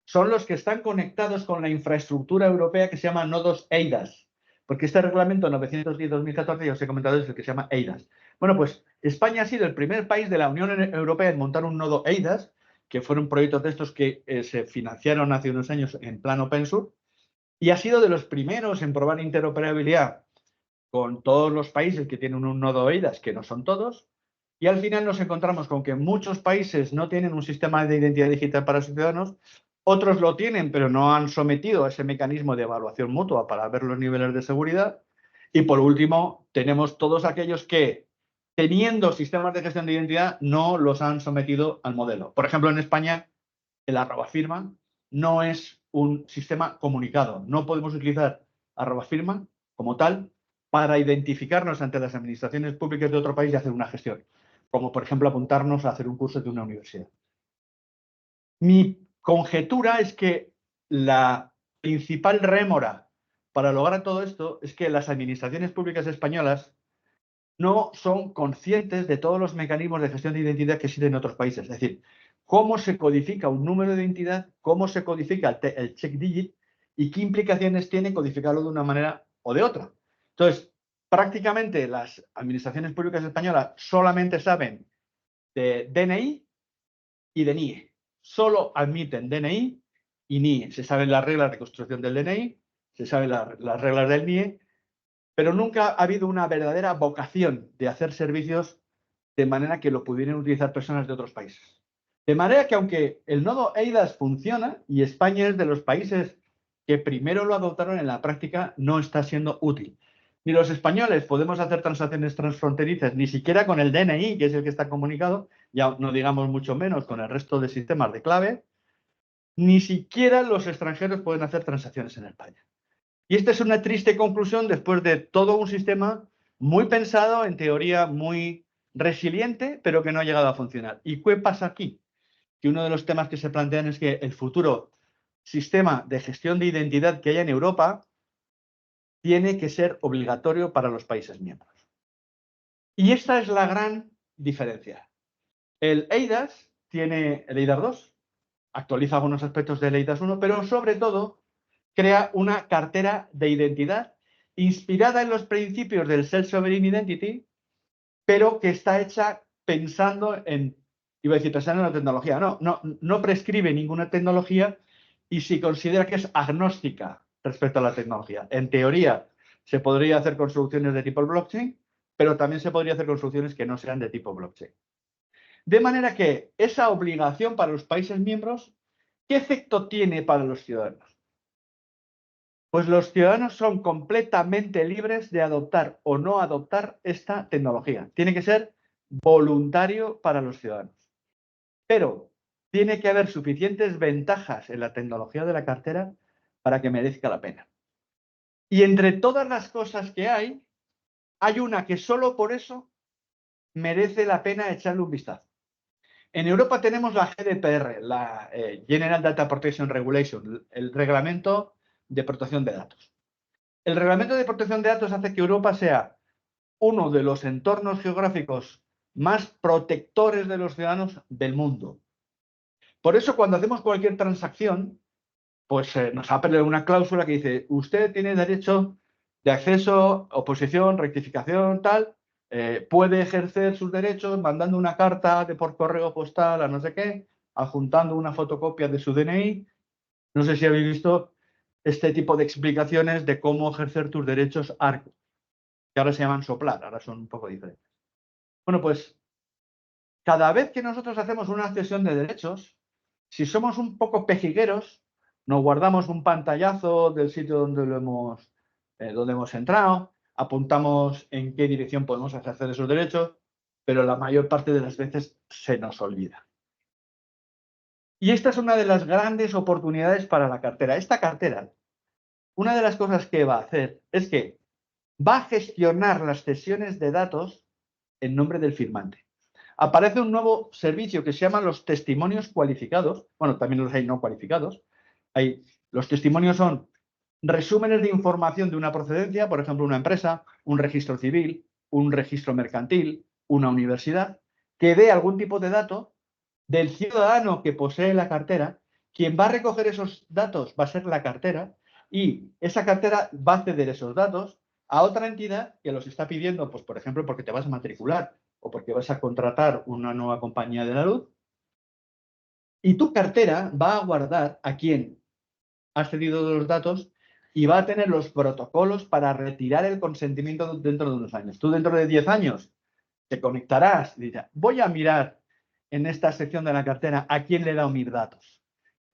son los que están conectados con la infraestructura europea que se llama nodos eIDAS. Porque este reglamento 910-2014, ya os he comentado, es el que se llama eIDAS. Bueno, pues España ha sido el primer país de la Unión Europea en montar un nodo eIDAS, que fueron proyectos de estos que se financiaron hace unos años en plan open source, y ha sido de los primeros en probar interoperabilidad con todos los países que tienen un nodo eIDAS, que no son todos, y al final nos encontramos con que muchos países no tienen un sistema de identidad digital para sus ciudadanos, otros lo tienen, pero no han sometido a ese mecanismo de evaluación mutua para ver los niveles de seguridad, y por último, tenemos todos aquellos que, teniendo sistemas de gestión de identidad, no los han sometido al modelo. Por ejemplo, en España, el @firma no es un sistema comunicado. No podemos utilizar @firma como tal para identificarnos ante las administraciones públicas de otro país y hacer una gestión, como por ejemplo apuntarnos a hacer un curso de una universidad. Mi conjetura es que la principal rémora para lograr todo esto es que las administraciones públicas españolas no son conscientes de todos los mecanismos de gestión de identidad que existen en otros países. Es decir, cómo se codifica un número de identidad, cómo se codifica el check digit y qué implicaciones tiene codificarlo de una manera o de otra. Entonces, prácticamente las administraciones públicas españolas solamente saben de DNI y de NIE. Solo admiten DNI y NIE. Se saben las reglas de construcción del DNI, se saben las reglas del NIE, pero nunca ha habido una verdadera vocación de hacer servicios de manera que lo pudieran utilizar personas de otros países. De manera que aunque el nodo EIDAS funciona y España es de los países que primero lo adoptaron, en la práctica no está siendo útil. Ni los españoles podemos hacer transacciones transfronterizas, ni siquiera con el DNI, que es el que está comunicado, ya no digamos mucho menos con el resto de sistemas de clave, ni siquiera los extranjeros pueden hacer transacciones en España. Y esta es una triste conclusión después de todo un sistema muy pensado, en teoría muy resiliente, pero que no ha llegado a funcionar. ¿Y qué pasa aquí? Que uno de los temas que se plantean es que el futuro sistema de gestión de identidad que haya en Europa tiene que ser obligatorio para los países miembros. Y esta es la gran diferencia. El EIDAS tiene el EIDAS 2, actualiza algunos aspectos del EIDAS 1, pero sobre todo crea una cartera de identidad inspirada en los principios del Self-Sovereign Identity, pero que está hecha pensando en, iba a decir, pensando en la tecnología. No prescribe ninguna tecnología y se considera que es agnóstica respecto a la tecnología. En teoría, se podría hacer con soluciones de tipo blockchain, pero también se podría hacer con soluciones que no sean de tipo blockchain. De manera que esa obligación para los países miembros, ¿qué efecto tiene para los ciudadanos? Pues los ciudadanos son completamente libres de adoptar o no adoptar esta tecnología. Tiene que ser voluntario para los ciudadanos. Pero tiene que haber suficientes ventajas en la tecnología de la cartera para que merezca la pena. Y entre todas las cosas que hay una que solo por eso merece la pena echarle un vistazo. En Europa tenemos la GDPR, la General Data Protection Regulation, el reglamento de protección de datos. El reglamento de protección de datos hace que Europa sea uno de los entornos geográficos más protectores de los ciudadanos del mundo. Por eso, cuando hacemos cualquier transacción, pues nos apela una cláusula que dice, usted tiene derecho de acceso, oposición, rectificación, tal, puede ejercer sus derechos mandando una carta por correo postal a no sé qué, adjuntando una fotocopia de su DNI. No sé si habéis visto este tipo de explicaciones de cómo ejercer tus derechos ARCO, que ahora se llaman soplar, ahora son un poco diferentes. Bueno, pues cada vez que nosotros hacemos una cesión de derechos, si somos un poco pejigueros, nos guardamos un pantallazo del sitio donde hemos entrado, apuntamos en qué dirección podemos ejercer esos derechos, pero la mayor parte de las veces se nos olvida. Y esta es una de las grandes oportunidades para la cartera. Esta cartera, una de las cosas que va a hacer es que va a gestionar las cesiones de datos en nombre del firmante. Aparece un nuevo servicio que se llama los testimonios cualificados. Bueno, también los hay no cualificados. Los testimonios son resúmenes de información de una procedencia, por ejemplo, una empresa, un registro civil, un registro mercantil, una universidad, que dé algún tipo de dato del ciudadano que posee la cartera. Quien va a recoger esos datos va a ser la cartera y esa cartera va a ceder esos datos a otra entidad que los está pidiendo, pues por ejemplo, porque te vas a matricular o porque vas a contratar una nueva compañía de la luz. Y tu cartera va a guardar a quién has cedido los datos y va a tener los protocolos para retirar el consentimiento dentro de unos años. Tú dentro de 10 años te conectarás y dirás, voy a mirar en esta sección de la cartera a quién le he dado mis datos.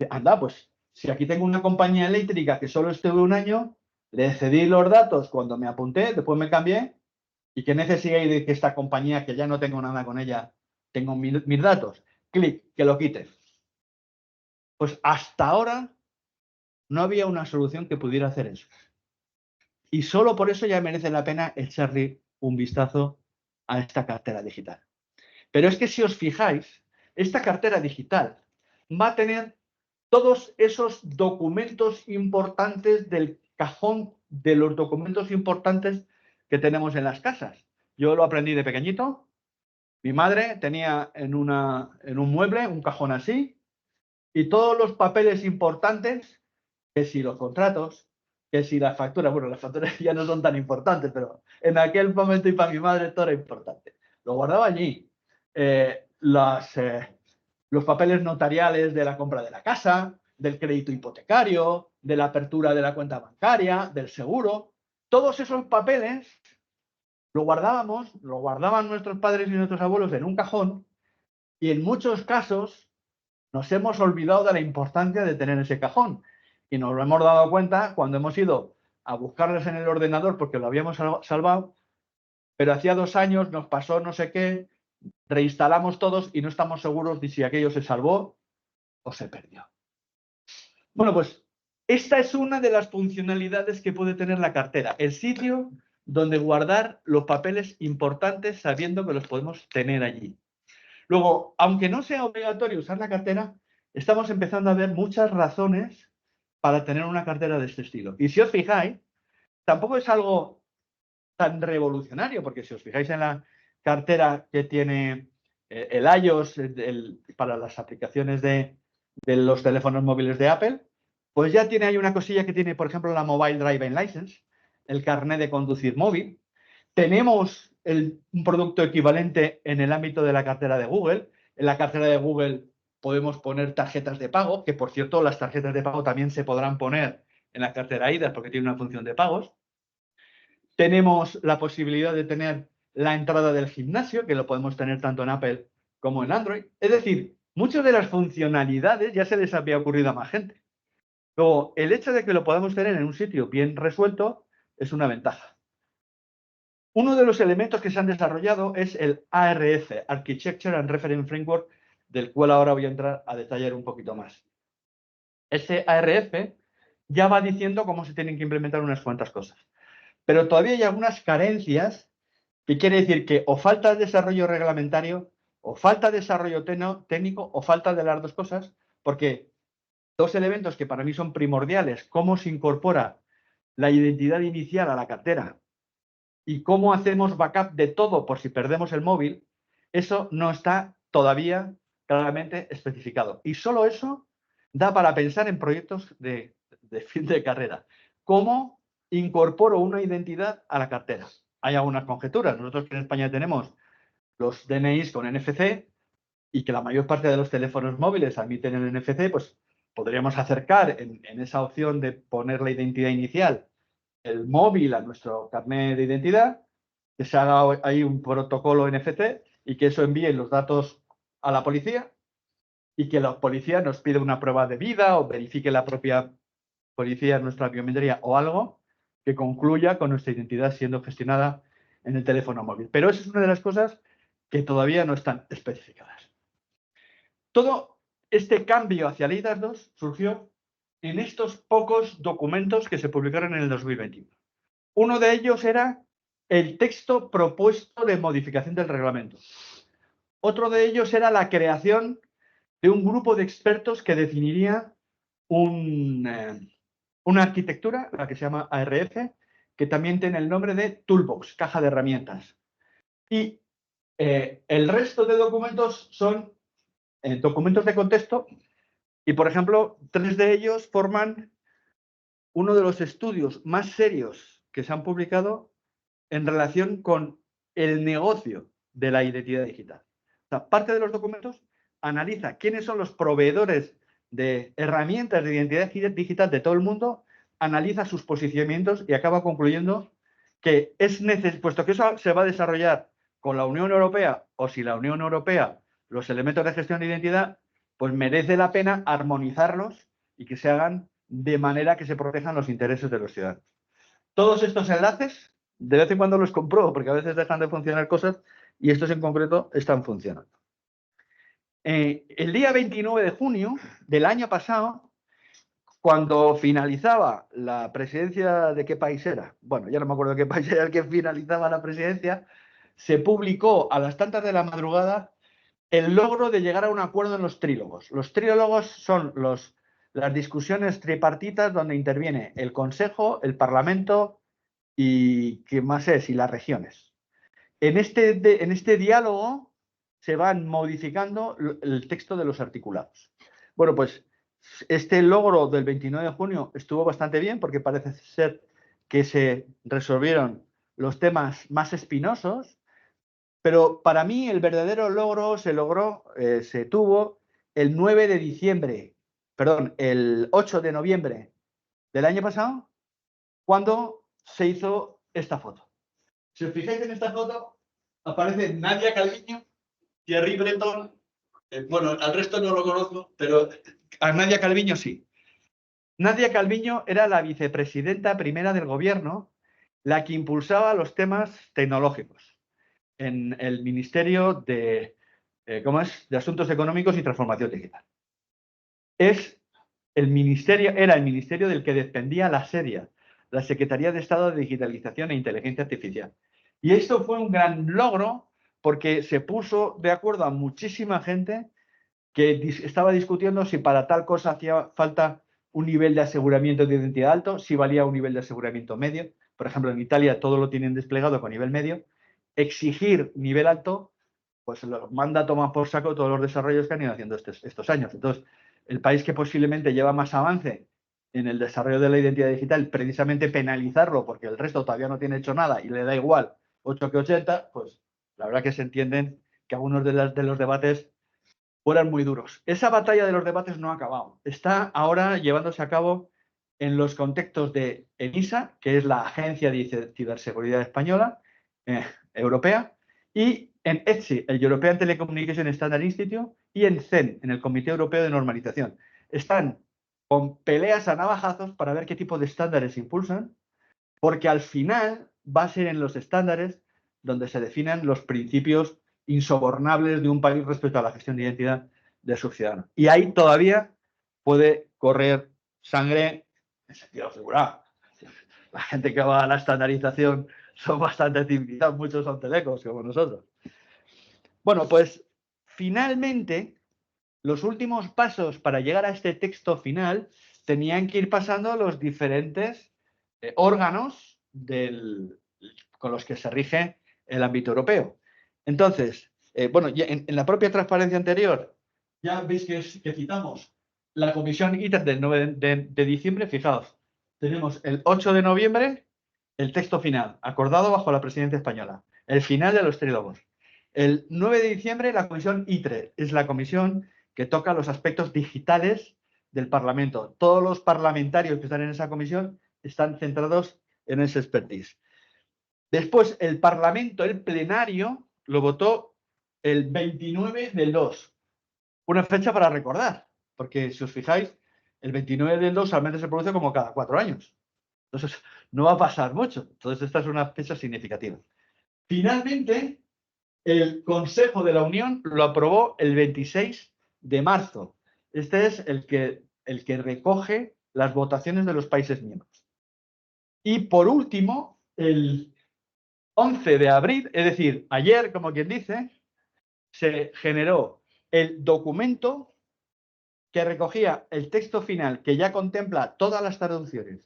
Anda, pues si aquí tengo una compañía eléctrica que solo estuve un año, le cedí los datos cuando me apunté, después me cambié, y qué necesidad hay de que esta compañía, que ya no tengo nada con ella, tengo mis datos. Clic, que lo quite. Pues hasta ahora no había una solución que pudiera hacer eso. Y solo por eso ya merece la pena echarle un vistazo a esta cartera digital. Pero es que si os fijáis, esta cartera digital va a tener todos esos documentos importantes del cajón de los documentos importantes que tenemos en las casas. Yo lo aprendí de pequeñito. Mi madre tenía en un mueble un cajón así y todos los papeles importantes, que si los contratos, que si las facturas, bueno, las facturas ya no son tan importantes, pero en aquel momento y para mi madre todo era importante. Lo guardaba allí. Los papeles notariales de la compra de la casa, del crédito hipotecario, de la apertura de la cuenta bancaria, del seguro, todos esos papeles lo guardaban nuestros padres y nuestros abuelos en un cajón y en muchos casos nos hemos olvidado de la importancia de tener ese cajón y nos lo hemos dado cuenta cuando hemos ido a buscarlos en el ordenador porque lo habíamos salvado, pero hacía 2 años nos pasó no sé qué, reinstalamos todos y no estamos seguros de si aquello se salvó o se perdió. Bueno, pues esta es una de las funcionalidades que puede tener la cartera, el sitio donde guardar los papeles importantes sabiendo que los podemos tener allí. Luego, aunque no sea obligatorio usar la cartera, estamos empezando a ver muchas razones para tener una cartera de este estilo. Y si os fijáis, tampoco es algo tan revolucionario, porque si os fijáis en la cartera que tiene el iOS para las aplicaciones de los teléfonos móviles de Apple, pues ya tiene ahí una cosilla que tiene, por ejemplo, la Mobile Driving License, el carnet de conducir móvil. Tenemos un producto equivalente en el ámbito de la cartera de Google. En la cartera de Google podemos poner tarjetas de pago, que por cierto las tarjetas de pago también se podrán poner en la cartera IDAS porque tiene una función de pagos. Tenemos la posibilidad de tener la entrada del gimnasio, que lo podemos tener tanto en Apple como en Android. Es decir, muchas de las funcionalidades ya se les había ocurrido a más gente. Luego, el hecho de que lo podamos tener en un sitio bien resuelto es una ventaja. Uno de los elementos que se han desarrollado es el ARF, Architecture and Reference Framework, del cual ahora voy a entrar a detallar un poquito más. Ese ARF ya va diciendo cómo se tienen que implementar unas cuantas cosas. Pero todavía hay algunas carencias que quiere decir que o falta desarrollo reglamentario, o falta desarrollo técnico, o falta de las dos cosas, porque 2 elementos que para mí son primordiales, cómo se incorpora la identidad inicial a la cartera y cómo hacemos backup de todo por si perdemos el móvil, eso no está todavía claramente especificado. Y solo eso da para pensar en proyectos de fin de carrera. ¿Cómo incorporo una identidad a la cartera? Hay algunas conjeturas. Nosotros que en España tenemos los DNIs con NFC y que la mayor parte de los teléfonos móviles admiten el NFC, pues podríamos acercar en esa opción de poner la identidad inicial el móvil a nuestro carnet de identidad, que se haga ahí un protocolo NFC y que eso envíe los datos a la policía y que la policía nos pida una prueba de vida o verifique la propia policía nuestra biometría o algo que concluya con nuestra identidad siendo gestionada en el teléfono móvil. Pero esa es una de las cosas que todavía no están especificadas. Todo este cambio hacia la IDAS 2 surgió en estos pocos documentos que se publicaron en el 2021. Uno de ellos era el texto propuesto de modificación del reglamento. Otro de ellos era la creación de un grupo de expertos que definiría una arquitectura, la que se llama ARF, que también tiene el nombre de Toolbox, caja de herramientas. Y el resto de documentos son documentos de contexto y, por ejemplo, 3 de ellos forman uno de los estudios más serios que se han publicado en relación con el negocio de la identidad digital. O sea, parte de los documentos analiza quiénes son los proveedores de herramientas de identidad digital de todo el mundo, analiza sus posicionamientos y acaba concluyendo que es necesario, puesto que eso se va a desarrollar con la Unión Europea o si la Unión Europea los elementos de gestión de identidad, pues merece la pena armonizarlos y que se hagan de manera que se protejan los intereses de los ciudadanos. Todos estos enlaces, de vez en cuando los compruebo, porque a veces dejan de funcionar cosas y estos en concreto están funcionando. El día 29 de junio del año pasado, cuando finalizaba la presidencia de qué país era, bueno, ya no me acuerdo de qué país era el que finalizaba la presidencia, se publicó a las tantas de la madrugada el logro de llegar a un acuerdo en los trílogos. Los trílogos son las discusiones tripartitas donde interviene el Consejo, el Parlamento y ¿qué más es? Y las regiones. En este diálogo se van modificando el texto de los articulados. Bueno, pues este logro del 29 de junio estuvo bastante bien porque parece ser que se resolvieron los temas más espinosos, pero para mí el verdadero logro se tuvo el 9 de diciembre, perdón, el 8 de noviembre del año pasado, cuando se hizo esta foto. Si os fijáis en esta foto, aparece Nadia Calviño, Thierry Breton, bueno, al resto no lo conozco, pero a Nadia Calviño sí. Nadia Calviño era la vicepresidenta primera del gobierno, la que impulsaba los temas tecnológicos en el Ministerio de, de Asuntos Económicos y Transformación Digital. Era el ministerio del que dependía la SEDIA, la Secretaría de Estado de Digitalización e Inteligencia Artificial. Y esto fue un gran logro porque se puso de acuerdo a muchísima gente que estaba discutiendo si para tal cosa hacía falta un nivel de aseguramiento de identidad alto, si valía un nivel de aseguramiento medio. Por ejemplo, en Italia todo lo tienen desplegado con nivel medio. Exigir nivel alto, pues lo manda a tomar por saco todos los desarrollos que han ido haciendo estos años. Entonces, el país que posiblemente lleva más avance en el desarrollo de la identidad digital, precisamente penalizarlo porque el resto todavía no tiene hecho nada y le da igual 8 que 80, pues la verdad que se entienden que algunos de los debates fueran muy duros. Esa batalla de los debates no ha acabado. Está ahora llevándose a cabo en los contextos de ENISA, que es la Agencia de Ciberseguridad Española, europea, y en ETSI, el European Telecommunication Standard Institute, y en CEN, en el Comité Europeo de Normalización. Están con peleas a navajazos para ver qué tipo de estándares impulsan, porque al final va a ser en los estándares donde se definan los principios insobornables de un país respecto a la gestión de identidad de sus ciudadanos. Y ahí todavía puede correr sangre en sentido figurado. La gente que va a la estandarización son bastante civilizados, muchos son telecos como nosotros. Bueno, pues finalmente los últimos pasos para llegar a este texto final tenían que ir pasando los diferentes órganos con los que se rige el ámbito europeo. Entonces, bueno, ya en la propia transparencia anterior, ya veis que citamos la comisión ITER del 9 de diciembre. Fijaos, tenemos el 8 de noviembre el texto final, acordado bajo la presidencia española, el final de los trílogos. El 9 de diciembre la comisión ITRE es la comisión que toca los aspectos digitales del Parlamento. Todos los parlamentarios que están en esa comisión están centrados en ese expertise. Después, el Parlamento, el plenario, lo votó el 29 del 2. Una fecha para recordar, porque si os fijáis, el 29 del 2 solamente se produce como cada 4 años. Entonces, no va a pasar mucho. Entonces, esta es una fecha significativa. Finalmente, el Consejo de la Unión lo aprobó el 26 de marzo. Este es el que recoge las votaciones de los países miembros. Y por último, el 11 de abril, es decir, ayer, como quien dice, se generó el documento que recogía el texto final que ya contempla todas las traducciones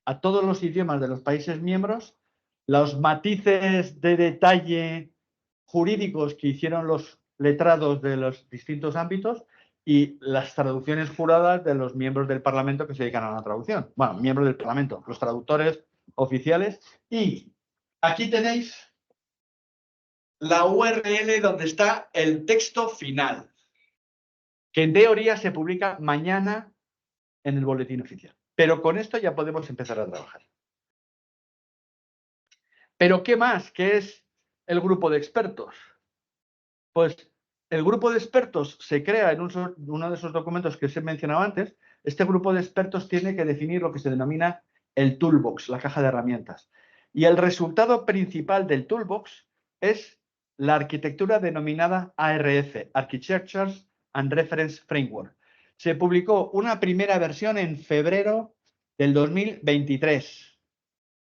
a todos los idiomas de los países miembros, los matices de detalle jurídicos que hicieron los letrados de los distintos ámbitos y las traducciones juradas de los miembros del Parlamento que se dedican a la traducción. Bueno, miembros del Parlamento, los traductores oficiales. Y aquí tenéis la URL donde está el texto final, que en teoría se publica mañana en el boletín oficial. Pero con esto ya podemos empezar a trabajar. ¿Pero qué más? ¿Qué es el grupo de expertos? Pues el grupo de expertos se crea en uno de esos documentos que os he mencionado antes. Este grupo de expertos tiene que definir lo que se denomina el toolbox, la caja de herramientas. Y el resultado principal del toolbox es la arquitectura denominada ARF, Architectures and Reference Framework. Se publicó una primera versión en febrero del 2023,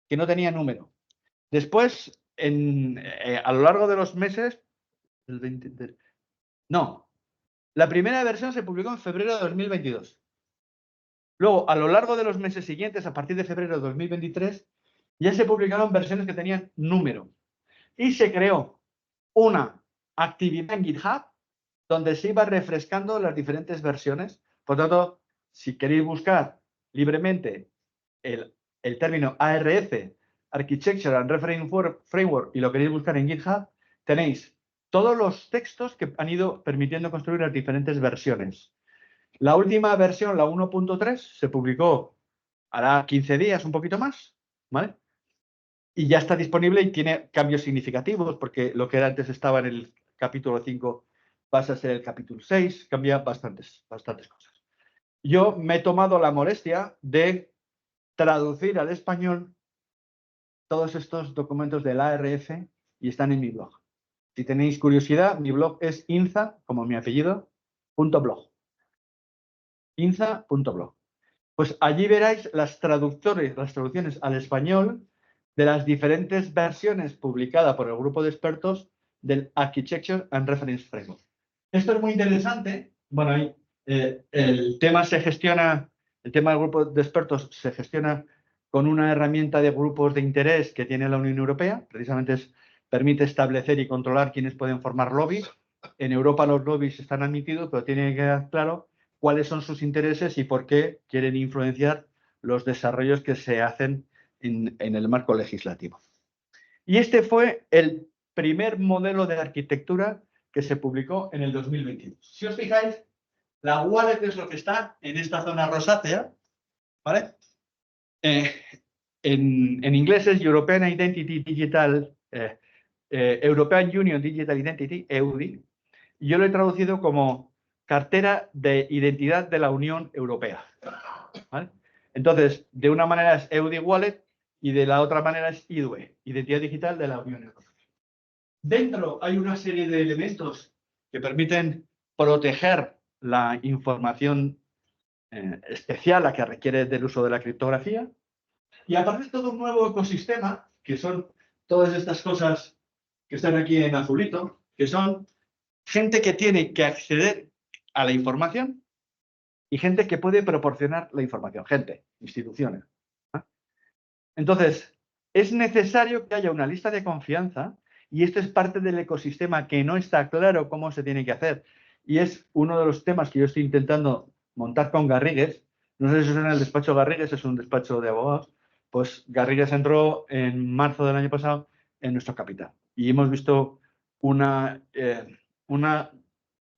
que no tenía número. Después, a lo largo de los meses, la primera versión se publicó en febrero de 2022. Luego, a lo largo de los meses siguientes, a partir de febrero de 2023, ya se publicaron versiones que tenían número. Y se creó una actividad en GitHub donde se iba refrescando las diferentes versiones. Por lo tanto, si queréis buscar libremente el término ARF, Architecture and Reference Framework, y lo queréis buscar en GitHub, tenéis todos los textos que han ido permitiendo construir las diferentes versiones. La última versión, la 1.3, se publicó hará 15 días, un poquito más, ¿vale? Y ya está disponible y tiene cambios significativos, porque lo que era antes estaba en el capítulo 5 pasa a ser el capítulo 6, cambia bastantes cosas. Yo me he tomado la molestia de traducir al español todos estos documentos del ARF y están en mi blog. Si tenéis curiosidad, mi blog es inza, como mi apellido, .blog. inza.blog. Pues allí veréis las traducciones al español de las diferentes versiones publicadas por el grupo de expertos del Architecture and Reference Framework. Esto es muy interesante. Bueno, ahí, el tema del grupo de expertos se gestiona con una herramienta de grupos de interés que tiene la Unión Europea. Precisamente permite establecer y controlar quiénes pueden formar lobbies. En Europa los lobbies están admitidos, pero tiene que quedar claro cuáles son sus intereses y por qué quieren influenciar los desarrollos que se hacen en el marco legislativo. Y este fue el primer modelo de arquitectura que se publicó en el 2022. Si os fijáis, la wallet es lo que está en esta zona rosácea, ¿vale? En inglés es European Identity Digital, European Union Digital Identity, EUDI, y yo lo he traducido como cartera de identidad de la Unión Europea, ¿vale? Entonces, de una manera es EUDI Wallet y de la otra manera es IDUE, Identidad Digital de la Unión Europea. Dentro hay una serie de elementos que permiten proteger la información especial a que requiere del uso de la criptografía. Y aparte de todo un nuevo ecosistema, que son todas estas cosas que están aquí en azulito, que son gente que tiene que acceder a la información y gente que puede proporcionar la información, gente, instituciones. ¿Ah? Entonces, es necesario que haya una lista de confianza y esto es parte del ecosistema que no está claro cómo se tiene que hacer. Y es uno de los temas que yo estoy intentando montar con Garrigues. No sé si suena el despacho Garrigues, es un despacho de abogados. Pues Garrigues entró en marzo del año pasado en nuestro capital. Y hemos visto una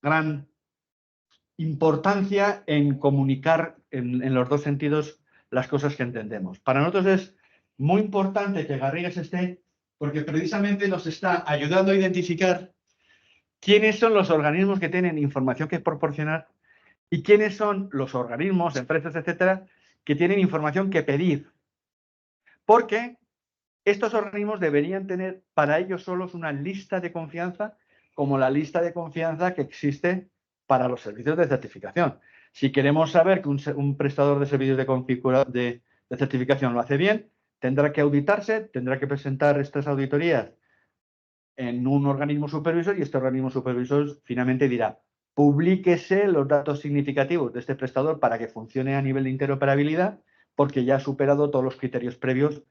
gran importancia en comunicar en los dos sentidos las cosas que entendemos. Para nosotros es muy importante que Garrigues esté porque precisamente nos está ayudando a identificar quiénes son los organismos que tienen información que proporcionar y quiénes son los organismos, empresas, etcétera, que tienen información que pedir. Porque estos organismos deberían tener para ellos solos una lista de confianza como la lista de confianza que existe para los servicios de certificación. Si queremos saber que un prestador de servicios de certificación lo hace bien, tendrá que auditarse, tendrá que presentar estas auditorías en un organismo supervisor y este organismo supervisor finalmente dirá, publíquese los datos significativos de este prestador para que funcione a nivel de interoperabilidad porque ya ha superado todos los criterios previos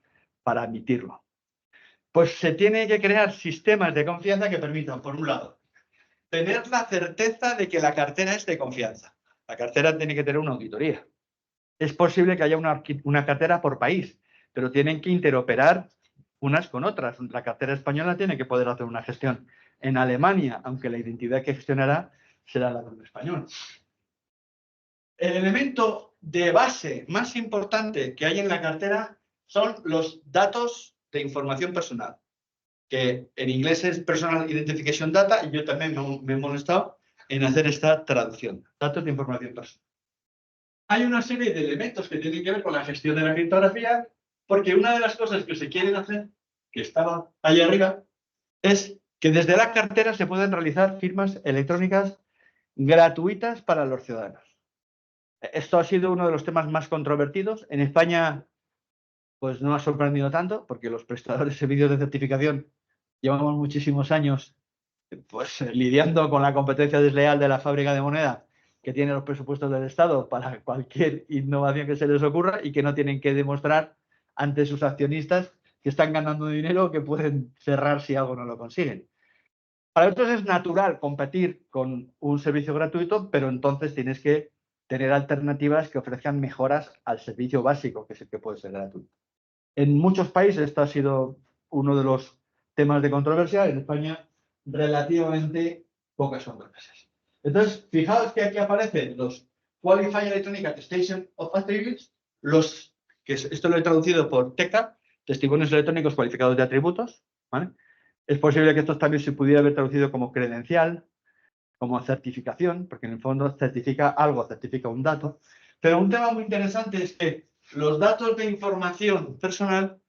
para admitirlo. Pues se tiene que crear sistemas de confianza que permitan, por un lado, tener la certeza de que la cartera es de confianza. La cartera tiene que tener una auditoría. Es posible que haya una cartera por país, pero tienen que interoperar unas con otras. La cartera española tiene que poder hacer una gestión en Alemania, aunque la identidad que gestionará será la del español. El elemento de base más importante que hay en la cartera son los datos de información personal, que en inglés es Personal Identification Data, y yo también me he molestado en hacer esta traducción, datos de información personal. Hay una serie de elementos que tienen que ver con la gestión de la criptografía, porque una de las cosas que se quieren hacer, que estaba ahí arriba, es que desde la cartera se pueden realizar firmas electrónicas gratuitas para los ciudadanos. Esto ha sido uno de los temas más controvertidos. En España, pues no ha sorprendido tanto, porque los prestadores de servicios de certificación llevamos muchísimos años pues, lidiando con la competencia desleal de la fábrica de moneda que tiene los presupuestos del Estado para cualquier innovación que se les ocurra y que no tienen que demostrar ante sus accionistas que están ganando dinero o que pueden cerrar si algo no lo consiguen. Para otros es natural competir con un servicio gratuito, pero entonces tienes que tener alternativas que ofrezcan mejoras al servicio básico, que es el que puede ser gratuito. En muchos países esto ha sido uno de los temas de controversia. En España, relativamente pocas controversias. Entonces, fijaos que aquí aparecen los Qualified Electronic Attestation of Attributes, esto lo he traducido por TECA, testimonios electrónicos cualificados de atributos, ¿vale? Es posible que esto también se pudiera haber traducido como credencial, como certificación, porque en el fondo certifica algo, certifica un dato. Pero un tema muy interesante es que los datos de información personal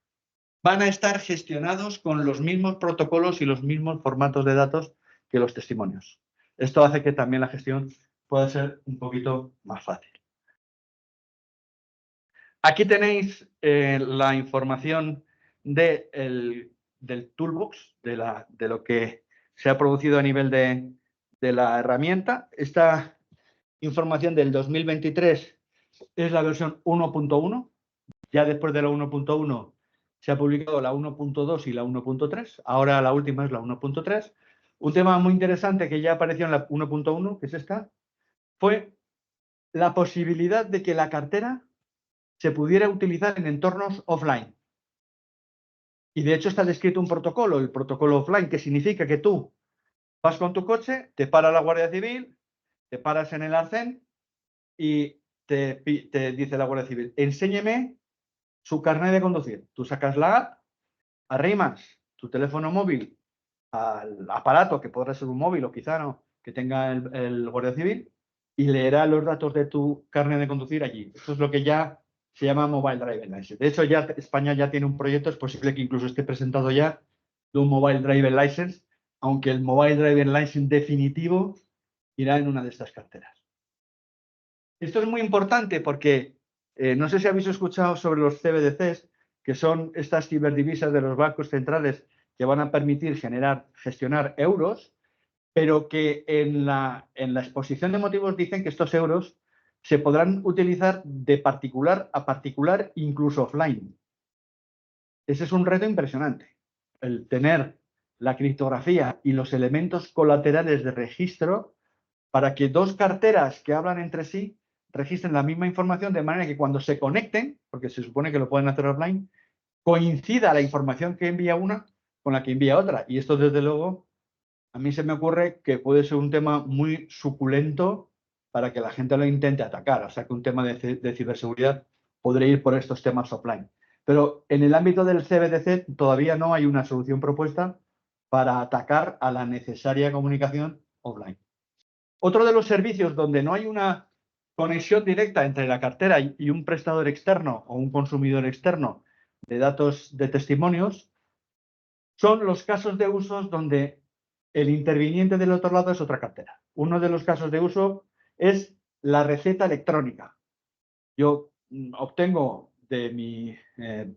van a estar gestionados con los mismos protocolos y los mismos formatos de datos que los testimonios. Esto hace que también la gestión pueda ser un poquito más fácil. Aquí tenéis la información del toolbox, de lo que se ha producido a nivel de la herramienta. Esta información del 2023 es la versión 1.1. Ya después de la 1.1 se ha publicado la 1.2 y la 1.3. Ahora la última es la 1.3. Un tema muy interesante que ya apareció en la 1.1, que es esta, fue la posibilidad de que la cartera se pudiera utilizar en entornos offline. Y de hecho está descrito un protocolo, el protocolo offline, que significa que tú vas con tu coche, te para la Guardia Civil, te paras en el arcén y te dice la Guardia Civil, enséñeme su carnet de conducir. Tú sacas la app, arrimas tu teléfono móvil al aparato, que podrá ser un móvil o quizá no, que tenga el Guardia Civil, y leerá los datos de tu carnet de conducir allí. Esto es lo que ya se llama Mobile Driving License. De hecho, ya España ya tiene un proyecto, es posible que incluso esté presentado ya, de un Mobile Driving License, aunque el Mobile Driving License definitivo irá en una de estas carteras. Esto es muy importante porque no sé si habéis escuchado sobre los CBDCs, que son estas ciberdivisas de los bancos centrales que van a permitir gestionar euros, pero que en la exposición de motivos dicen que estos euros se podrán utilizar de particular a particular, incluso offline. Ese es un reto impresionante, el tener la criptografía y los elementos colaterales de registro para que dos carteras que hablan entre sí registren la misma información de manera que cuando se conecten, porque se supone que lo pueden hacer offline, coincida la información que envía una con la que envía otra. Y esto, desde luego, a mí se me ocurre que puede ser un tema muy suculento para que la gente lo intente atacar. O sea, que un tema de ciberseguridad podría ir por estos temas offline. Pero en el ámbito del CBDC todavía no hay una solución propuesta para atacar a la necesaria comunicación offline. Otro de los servicios donde no hay una conexión directa entre la cartera y un prestador externo o un consumidor externo de datos de testimonios son los casos de usos donde el interviniente del otro lado es otra cartera. Uno de los casos de uso es la receta electrónica. Yo obtengo de mi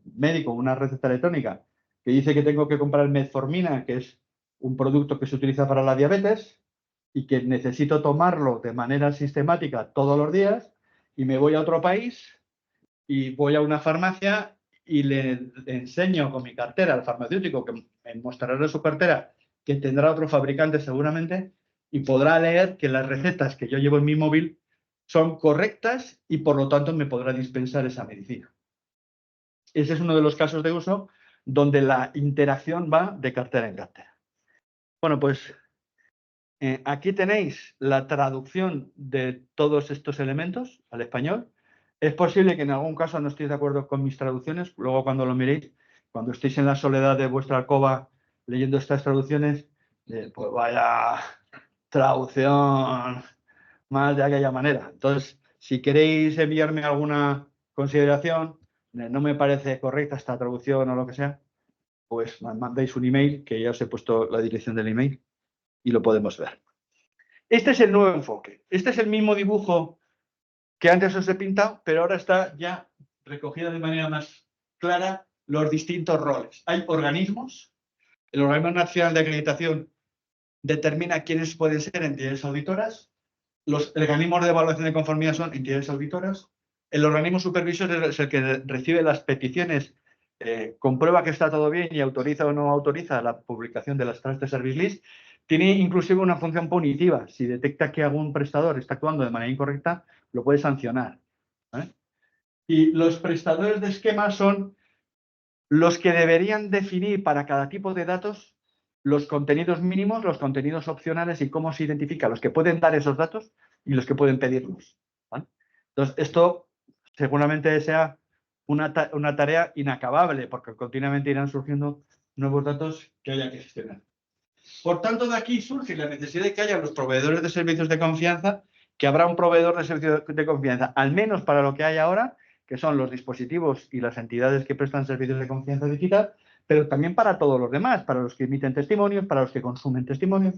médico una receta electrónica que dice que tengo que comprar metformina, que es un producto que se utiliza para la diabetes, y que necesito tomarlo de manera sistemática todos los días, y me voy a otro país y voy a una farmacia y le enseño con mi cartera al farmacéutico, que me mostrará su cartera, que tendrá otro fabricante seguramente, y podrá leer que las recetas que yo llevo en mi móvil son correctas y por lo tanto me podrá dispensar esa medicina. Ese es uno de los casos de uso donde la interacción va de cartera en cartera. Bueno, pues aquí tenéis la traducción de todos estos elementos al español. Es posible que en algún caso no estéis de acuerdo con mis traducciones. Luego, cuando lo miréis, cuando estéis en la soledad de vuestra alcoba leyendo estas traducciones, pues vaya traducción más de aquella manera. Entonces, si queréis enviarme alguna consideración, no me parece correcta esta traducción o lo que sea, pues mandéis un email, que ya os he puesto la dirección del email, y lo podemos ver. Este es el nuevo enfoque. Este es el mismo dibujo que antes os he pintado, pero ahora está ya recogido de manera más clara los distintos roles. Hay organismos. El Organismo Nacional de Acreditación determina quiénes pueden ser entidades auditoras. Los organismos de evaluación de conformidad son entidades auditoras. El organismo supervisor es el que recibe las peticiones comprueba que está todo bien y autoriza o no autoriza la publicación de las Trusted Service List. Tiene inclusive una función punitiva. Si detecta que algún prestador está actuando de manera incorrecta, lo puede sancionar, ¿vale? Y los prestadores de esquema son los que deberían definir para cada tipo de datos los contenidos mínimos, los contenidos opcionales y cómo se identifica los que pueden dar esos datos y los que pueden pedirlos, ¿vale? Entonces, esto seguramente sea una tarea inacabable, porque continuamente irán surgiendo nuevos datos que haya que gestionar. Por tanto, de aquí surge la necesidad de que haya los proveedores de servicios de confianza, que habrá un proveedor de servicios de confianza, al menos para lo que hay ahora, que son los dispositivos y las entidades que prestan servicios de confianza digital, pero también para todos los demás, para los que emiten testimonios, para los que consumen testimonios,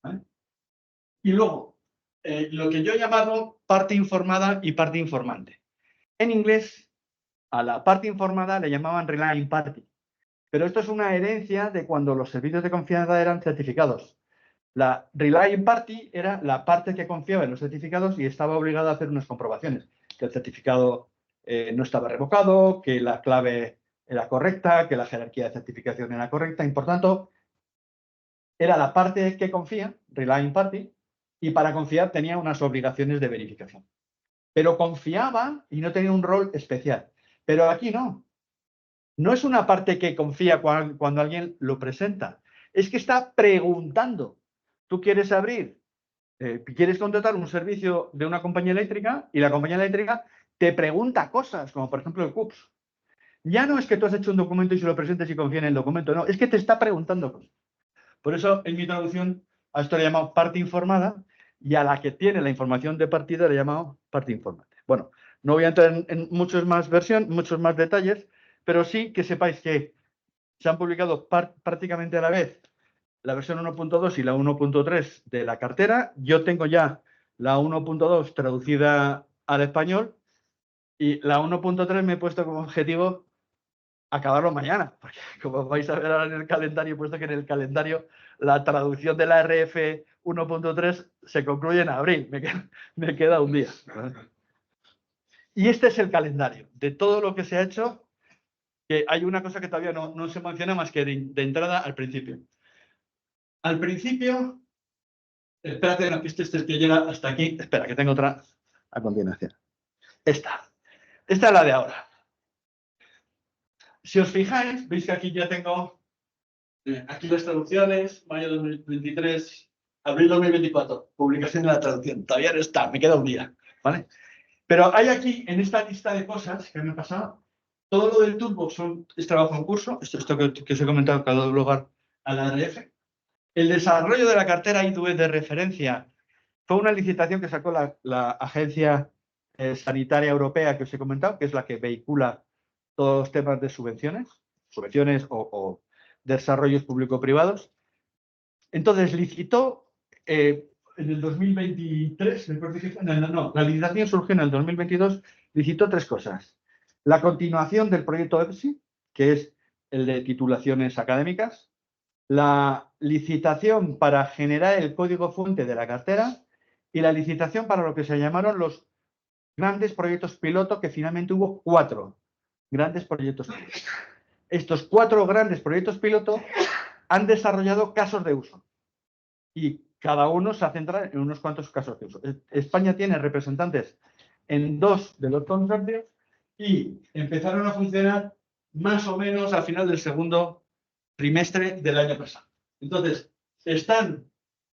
¿vale? Y luego, lo que yo he llamado parte informada y parte informante. En inglés, a la parte informada le llamaban relying party, pero esto es una herencia de cuando los servicios de confianza eran certificados. La relying party era la parte que confiaba en los certificados y estaba obligada a hacer unas comprobaciones, que el certificado no estaba revocado, que la clave era correcta, que la jerarquía de certificación era correcta, y por tanto, era la parte que confía, relying party, y para confiar tenía unas obligaciones de verificación. Pero confiaba y no tenía un rol especial. Pero aquí no. No es una parte que confía cuando alguien lo presenta. Es que está preguntando. Tú quieres abrir, quieres contratar un servicio de una compañía eléctrica y la compañía eléctrica te pregunta cosas, como por ejemplo el CUPS. Ya no es que tú has hecho un documento y se lo presentes y confía en el documento, no, es que te está preguntando cosas. Por eso, en mi traducción, a esto le he llamado parte informada y a la que tiene la información de partida le he llamado parte informante. Bueno, no voy a entrar en muchos más detalles, pero sí que sepáis que se han publicado prácticamente a la vez la versión 1.2 y la 1.3 de la cartera. Yo tengo ya la 1.2 traducida al español y la 1.3 me he puesto como objetivo acabarlo mañana, porque como vais a ver ahora en el calendario, he puesto que en el calendario la traducción de la RF 1.3 se concluye en abril, me queda un día. Y este es el calendario de todo lo que se ha hecho, que hay una cosa que todavía no se menciona más que de entrada al principio. Al principio, espérate, no, que este es el que llega hasta aquí, espera, que tengo otra a continuación. Esta es la de ahora. Si os fijáis, veis que aquí ya tengo aquí las traducciones, mayo 2023, abril 2024, publicación de la traducción. Todavía no está, me queda un día, ¿vale? Pero hay aquí, en esta lista de cosas que me han pasado, todo lo del Toolbox es trabajo en curso, esto que os he comentado que ha dado lugar a la RF. El desarrollo de la cartera IDUE de referencia fue una licitación que sacó la Agencia Sanitaria Europea que os he comentado, que es la que vehicula todos los temas de subvenciones o desarrollos público-privados. Entonces, licitó en el 2023, la licitación surgió en el 2022, licitó 3 cosas. La continuación del proyecto EPSI, que es el de titulaciones académicas, la licitación para generar el código fuente de la cartera y la licitación para lo que se llamaron los grandes proyectos piloto, que finalmente hubo 4 grandes proyectos piloto. Estos 4 grandes proyectos piloto han desarrollado casos de uso y cada uno se ha centrado en unos cuantos casos de uso. España tiene representantes en 2 de los consorcios y empezaron a funcionar más o menos al final del segundo trimestre del año pasado. Entonces, están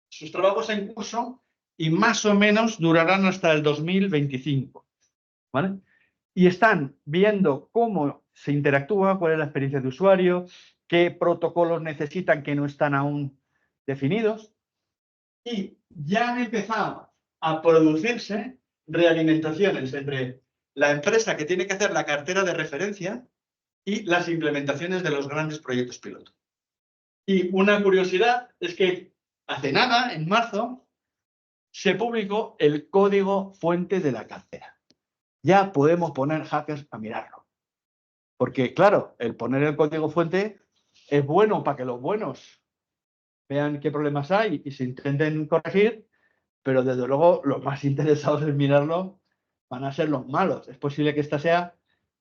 sus trabajos en curso y más o menos durarán hasta el 2025, ¿vale? Y están viendo cómo se interactúa, cuál es la experiencia de usuario, qué protocolos necesitan que no están aún definidos. Y ya han empezado a producirse realimentaciones entre la empresa que tiene que hacer la cartera de referencia y las implementaciones de los grandes proyectos piloto. Y una curiosidad es que hace nada, en marzo, se publicó el código fuente de la cartera. Ya podemos poner hackers a mirarlo. Porque, claro, el poner el código fuente es bueno para que los buenos vean qué problemas hay y se intenten corregir, pero desde luego los más interesados en mirarlo van a ser los malos. Es posible que esta sea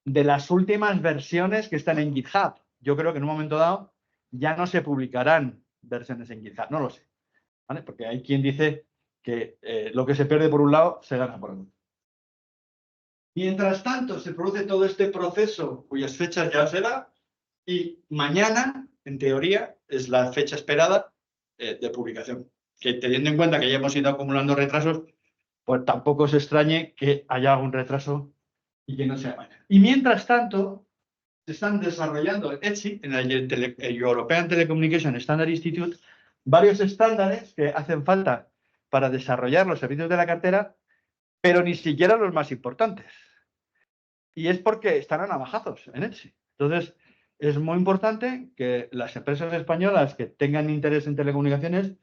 de las últimas versiones que están en GitHub. Yo creo que en un momento dado ya no se publicarán versiones en GitHub, no lo sé, ¿vale? Porque hay quien dice que lo que se pierde por un lado se gana por el otro. Mientras tanto, se produce todo este proceso cuyas fechas ya se da y mañana, en teoría, es la fecha esperada de publicación. Que teniendo en cuenta que ya hemos ido acumulando retrasos, pues tampoco se extrañe que haya algún retraso y que no sea mañana. Y mientras tanto, se están desarrollando en ETSI, en el European Telecommunication Standard Institute, varios estándares que hacen falta para desarrollar los servicios de la cartera, pero ni siquiera los más importantes. Y es porque están a navajazos en ETSI. Entonces, es muy importante que las empresas españolas que tengan interés en telecomunicaciones,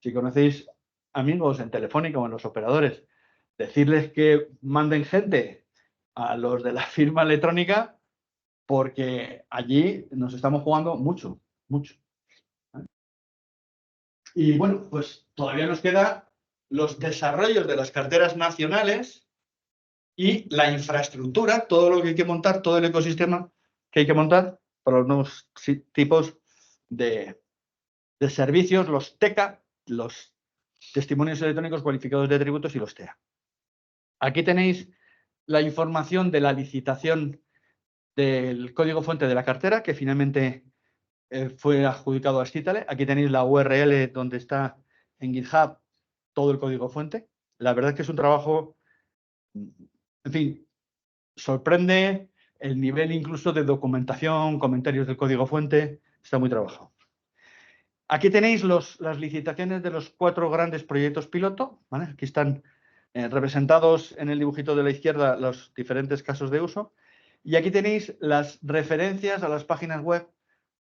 si conocéis amigos en Telefónica o en los operadores, decirles que manden gente a los de la firma electrónica, porque allí nos estamos jugando mucho, mucho. Y bueno, pues todavía nos quedan los desarrollos de las carteras nacionales y la infraestructura, todo lo que hay que montar, todo el ecosistema que hay que montar para los nuevos tipos de servicios, los TECA, los testimonios electrónicos cualificados de tributos y los TEA. Aquí tenéis la información de la licitación del código fuente de la cartera, que finalmente fue adjudicado a Scitale. Aquí tenéis la URL donde está en GitHub todo el código fuente. La verdad es que es un trabajo, en fin, sorprende el nivel incluso de documentación, comentarios del código fuente, está muy trabajado. Aquí tenéis las licitaciones de los 4 grandes proyectos piloto, ¿vale? Aquí están representados en el dibujito de la izquierda los diferentes casos de uso. Y aquí tenéis las referencias a las páginas web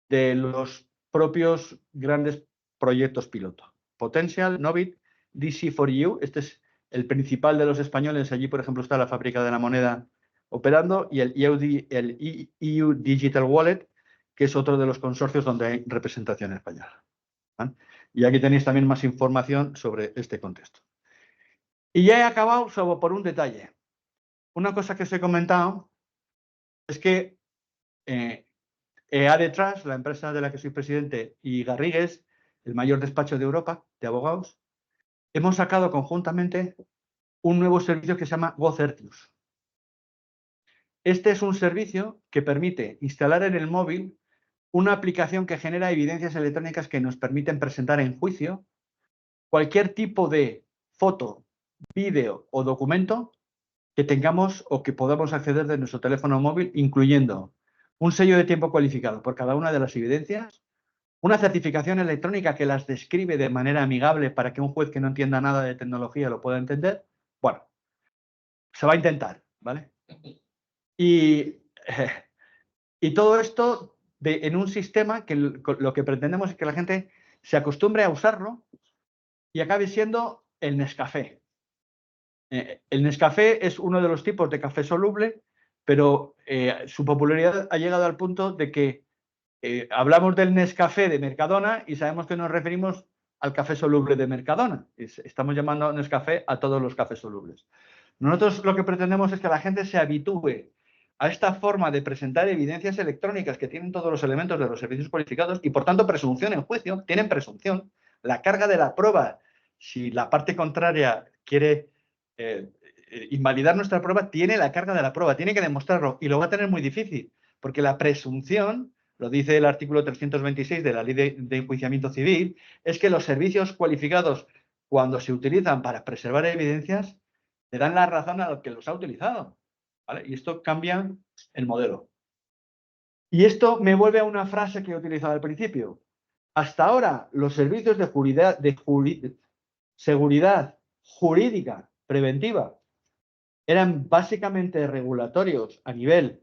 de los propios grandes proyectos piloto. Potential, Novit, DC4U, este es el principal de los españoles. Allí, por ejemplo, está la fábrica de la moneda operando, y el EU Digital Wallet, que es otro de los consorcios donde hay representación española. ¿Vale? Y aquí tenéis también más información sobre este contexto. Y ya he acabado solo por un detalle. Una cosa que os he comentado es que EADE-Trust, la empresa de la que soy presidente, y Garrigues, el mayor despacho de Europa de abogados, hemos sacado conjuntamente un nuevo servicio que se llama GoCertius. Este es un servicio que permite instalar en el móvil una aplicación que genera evidencias electrónicas que nos permiten presentar en juicio cualquier tipo de foto, vídeo o documento que tengamos o que podamos acceder de nuestro teléfono móvil, incluyendo un sello de tiempo cualificado por cada una de las evidencias, una certificación electrónica que las describe de manera amigable para que un juez que no entienda nada de tecnología lo pueda entender. Bueno, se va a intentar, ¿vale? Y todo esto en un sistema que lo que pretendemos es que la gente se acostumbre a usarlo y acabe siendo el Nescafé. El Nescafé es uno de los tipos de café soluble, pero su popularidad ha llegado al punto de que hablamos del Nescafé de Mercadona y sabemos que nos referimos al café soluble de Mercadona. Estamos llamando Nescafé a todos los cafés solubles. Nosotros lo que pretendemos es que la gente se habitúe a esta forma de presentar evidencias electrónicas que tienen todos los elementos de los servicios cualificados y, por tanto, presunción en juicio. Tienen presunción. La carga de la prueba, si la parte contraria quiere invalidar nuestra prueba, tiene la carga de la prueba, tiene que demostrarlo y lo va a tener muy difícil, porque la presunción, lo dice el artículo 326 de la Ley de Enjuiciamiento Civil, es que los servicios cualificados, cuando se utilizan para preservar evidencias, le dan la razón al que los ha utilizado, ¿vale? Y esto cambia el modelo. Y esto me vuelve a una frase que he utilizado al principio. Hasta ahora, los servicios de seguridad jurídica preventiva eran básicamente regulatorios a nivel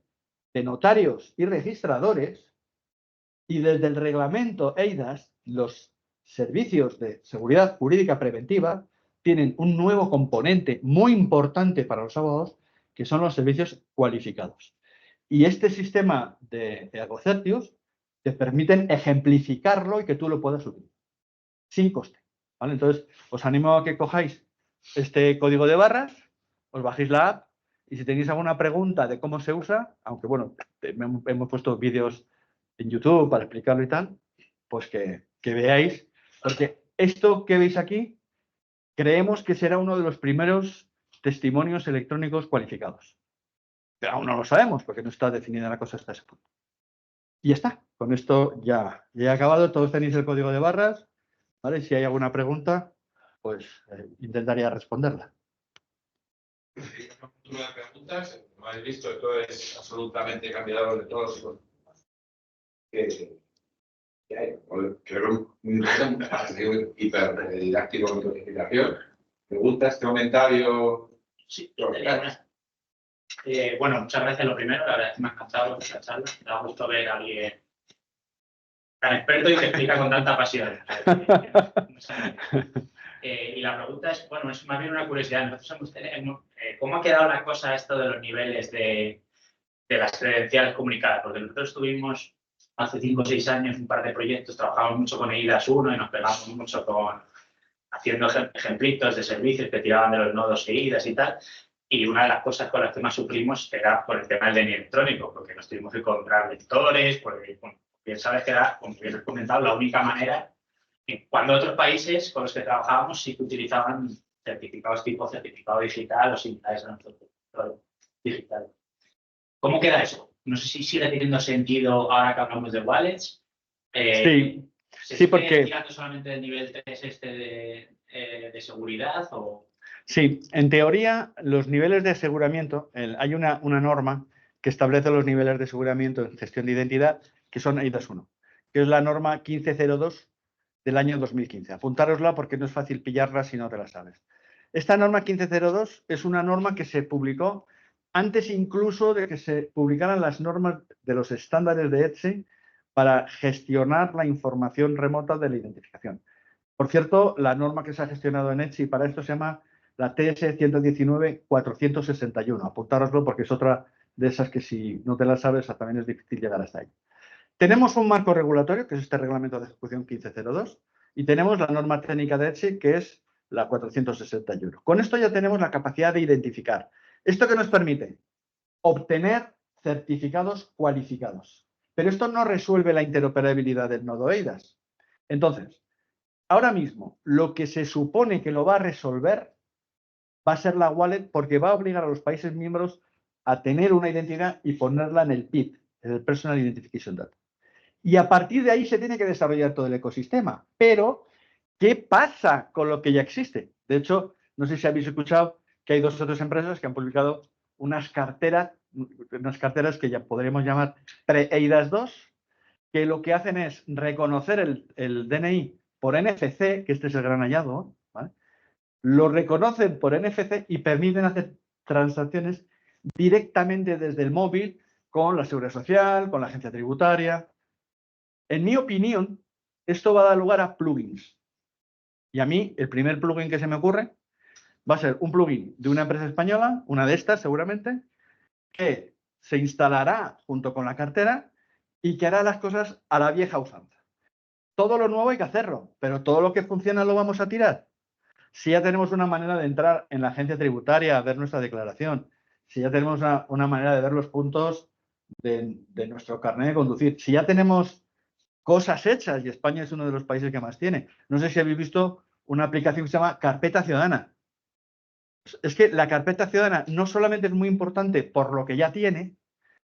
de notarios y registradores, y desde el reglamento EIDAS, los servicios de seguridad jurídica preventiva tienen un nuevo componente muy importante para los abogados, que son los servicios cualificados. Y este sistema de GoCertius te permiten ejemplificarlo y que tú lo puedas subir sin coste, ¿vale? Entonces, os animo a que cojáis este código de barras, os bajéis la app Y si tenéis alguna pregunta de cómo se usa, aunque bueno, hemos puesto vídeos en YouTube para explicarlo y tal, pues que veáis, porque esto que veis aquí, creemos que será uno de los primeros testimonios electrónicos cualificados. Pero aún no lo sabemos, porque no está definida la cosa hasta ese punto. Y ya está. Con esto ya he acabado. Todos tenéis el código de barras, ¿vale? Si hay alguna pregunta, pues intentaría responderla. Una preguntas, como habéis visto, esto es absolutamente cambiado de todos los que hay. Creo un hiperdidáctico con codificación. ¿Me gusta este comentario? Sí, bueno, muchas gracias lo primero, la verdad es que me ha encantado esta charla, me da gusto ver a alguien tan experto y que explica con tanta pasión. Y la pregunta es, bueno, es más bien una curiosidad. Nosotros ¿cómo ha quedado la cosa esto de los niveles de las credenciales comunicadas? Porque nosotros tuvimos hace 5 o 6 años un par de proyectos, trabajamos mucho con EIDAS 1 y nos pegamos mucho haciendo ejemplitos de servicios que tiraban de los nodos EIDAS y tal. Y una de las cosas con las que más sufrimos era por el tema del DNI electrónico, porque nos tuvimos que comprar lectores, porque bien sabes que era, como bien has comentado, la única manera, cuando otros países con los que trabajábamos sí que utilizaban certificados tipo certificado digital o similares a nuestro certificado digital. ¿Cómo queda eso? No sé si sigue teniendo sentido ahora que hablamos de wallets. Sí, ¿Se porque sigue tirando solamente del nivel 3 de seguridad o...? Sí, en teoría, los niveles de aseguramiento, hay una norma que establece los niveles de aseguramiento en gestión de identidad, que son EIDAS 1, que es la norma 1502 del año 2015. Apuntárosla porque no es fácil pillarla si no te la sabes. Esta norma 1502 es una norma que se publicó antes incluso de que se publicaran las normas de los estándares de ETSI para gestionar la información remota de la identificación. Por cierto, la norma que se ha gestionado en ETSI para esto se llama la TS 119-461. Apuntároslo porque es otra de esas que si no te la sabes también es difícil llegar hasta ahí. Tenemos un marco regulatorio, que es este reglamento de ejecución 1502, y tenemos la norma técnica de ETSI, que es la 461. Con esto ya tenemos la capacidad de identificar. ¿Esto qué nos permite? Obtener certificados cualificados. Pero esto no resuelve la interoperabilidad del nodo EIDAS. Entonces, ahora mismo, lo que se supone que lo va a resolver va a ser la wallet, porque va a obligar a los países miembros a tener una identidad y ponerla en el PID, en el Personal Identification Data. Y a partir de ahí se tiene que desarrollar todo el ecosistema. Pero, ¿qué pasa con lo que ya existe? De hecho, no sé si habéis escuchado que hay 2 o 3 empresas que han publicado unas carteras que ya podríamos llamar pre-EIDAS 2, que lo que hacen es reconocer el DNI por NFC, que este es el gran hallazgo, ¿vale? Lo reconocen por NFC y permiten hacer transacciones directamente desde el móvil con la Seguridad Social, con la agencia tributaria. En mi opinión, esto va a dar lugar a plugins. Y a mí, el primer plugin que se me ocurre va a ser un plugin de una empresa española, una de estas seguramente, que se instalará junto con la cartera y que hará las cosas a la vieja usanza. Todo lo nuevo hay que hacerlo, pero todo lo que funciona lo vamos a tirar. Si ya tenemos una manera de entrar en la agencia tributaria a ver nuestra declaración, si ya tenemos una manera de ver los puntos de nuestro carnet de conducir, si ya tenemos cosas hechas, y España es uno de los países que más tiene. No sé si habéis visto una aplicación que se llama Carpeta Ciudadana. Es que la carpeta ciudadana no solamente es muy importante por lo que ya tiene,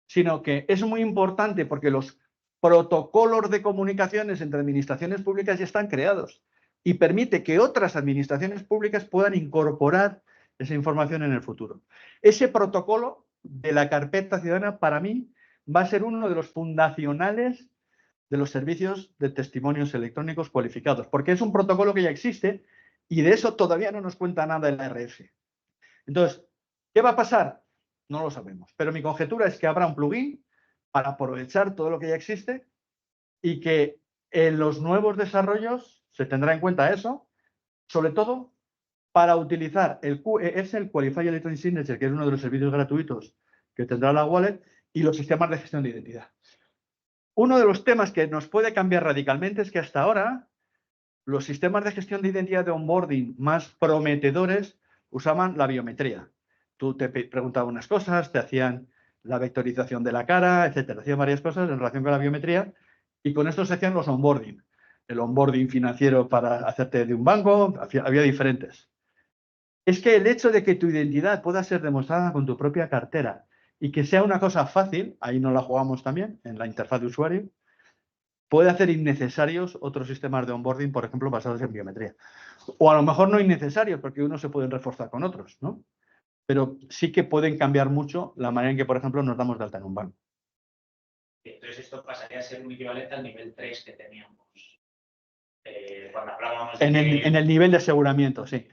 sino que es muy importante porque los protocolos de comunicaciones entre administraciones públicas ya están creados y permite que otras administraciones públicas puedan incorporar esa información en el futuro. Ese protocolo de la carpeta ciudadana, para mí, va a ser uno de los fundacionales de los servicios de testimonios electrónicos cualificados, porque es un protocolo que ya existe y de eso todavía no nos cuenta nada el ARF. Entonces, ¿qué va a pasar? No lo sabemos, pero mi conjetura es que habrá un plugin para aprovechar todo lo que ya existe y que en los nuevos desarrollos se tendrá en cuenta eso, sobre todo para utilizar el Qualified Electronic Signature, que es uno de los servicios gratuitos que tendrá la wallet, y los sistemas de gestión de identidad. Uno de los temas que nos puede cambiar radicalmente es que hasta ahora los sistemas de gestión de identidad de onboarding más prometedores usaban la biometría. Tú te preguntabas unas cosas, te hacían la vectorización de la cara, etcétera. Hacían varias cosas en relación con la biometría y con esto se hacían los onboarding. El onboarding financiero para hacerte de un banco, había diferentes. Es que el hecho de que tu identidad pueda ser demostrada con tu propia cartera y que sea una cosa fácil, ahí nos la jugamos también en la interfaz de usuario, puede hacer innecesarios otros sistemas de onboarding, por ejemplo, basados en biometría. O a lo mejor no innecesarios, porque unos se pueden reforzar con otros, ¿no? Pero sí que pueden cambiar mucho la manera en que, por ejemplo, nos damos de alta en un banco. Entonces esto pasaría a ser un equivalente al nivel 3 que teníamos. Cuando hablábamos de en el nivel de aseguramiento, sí.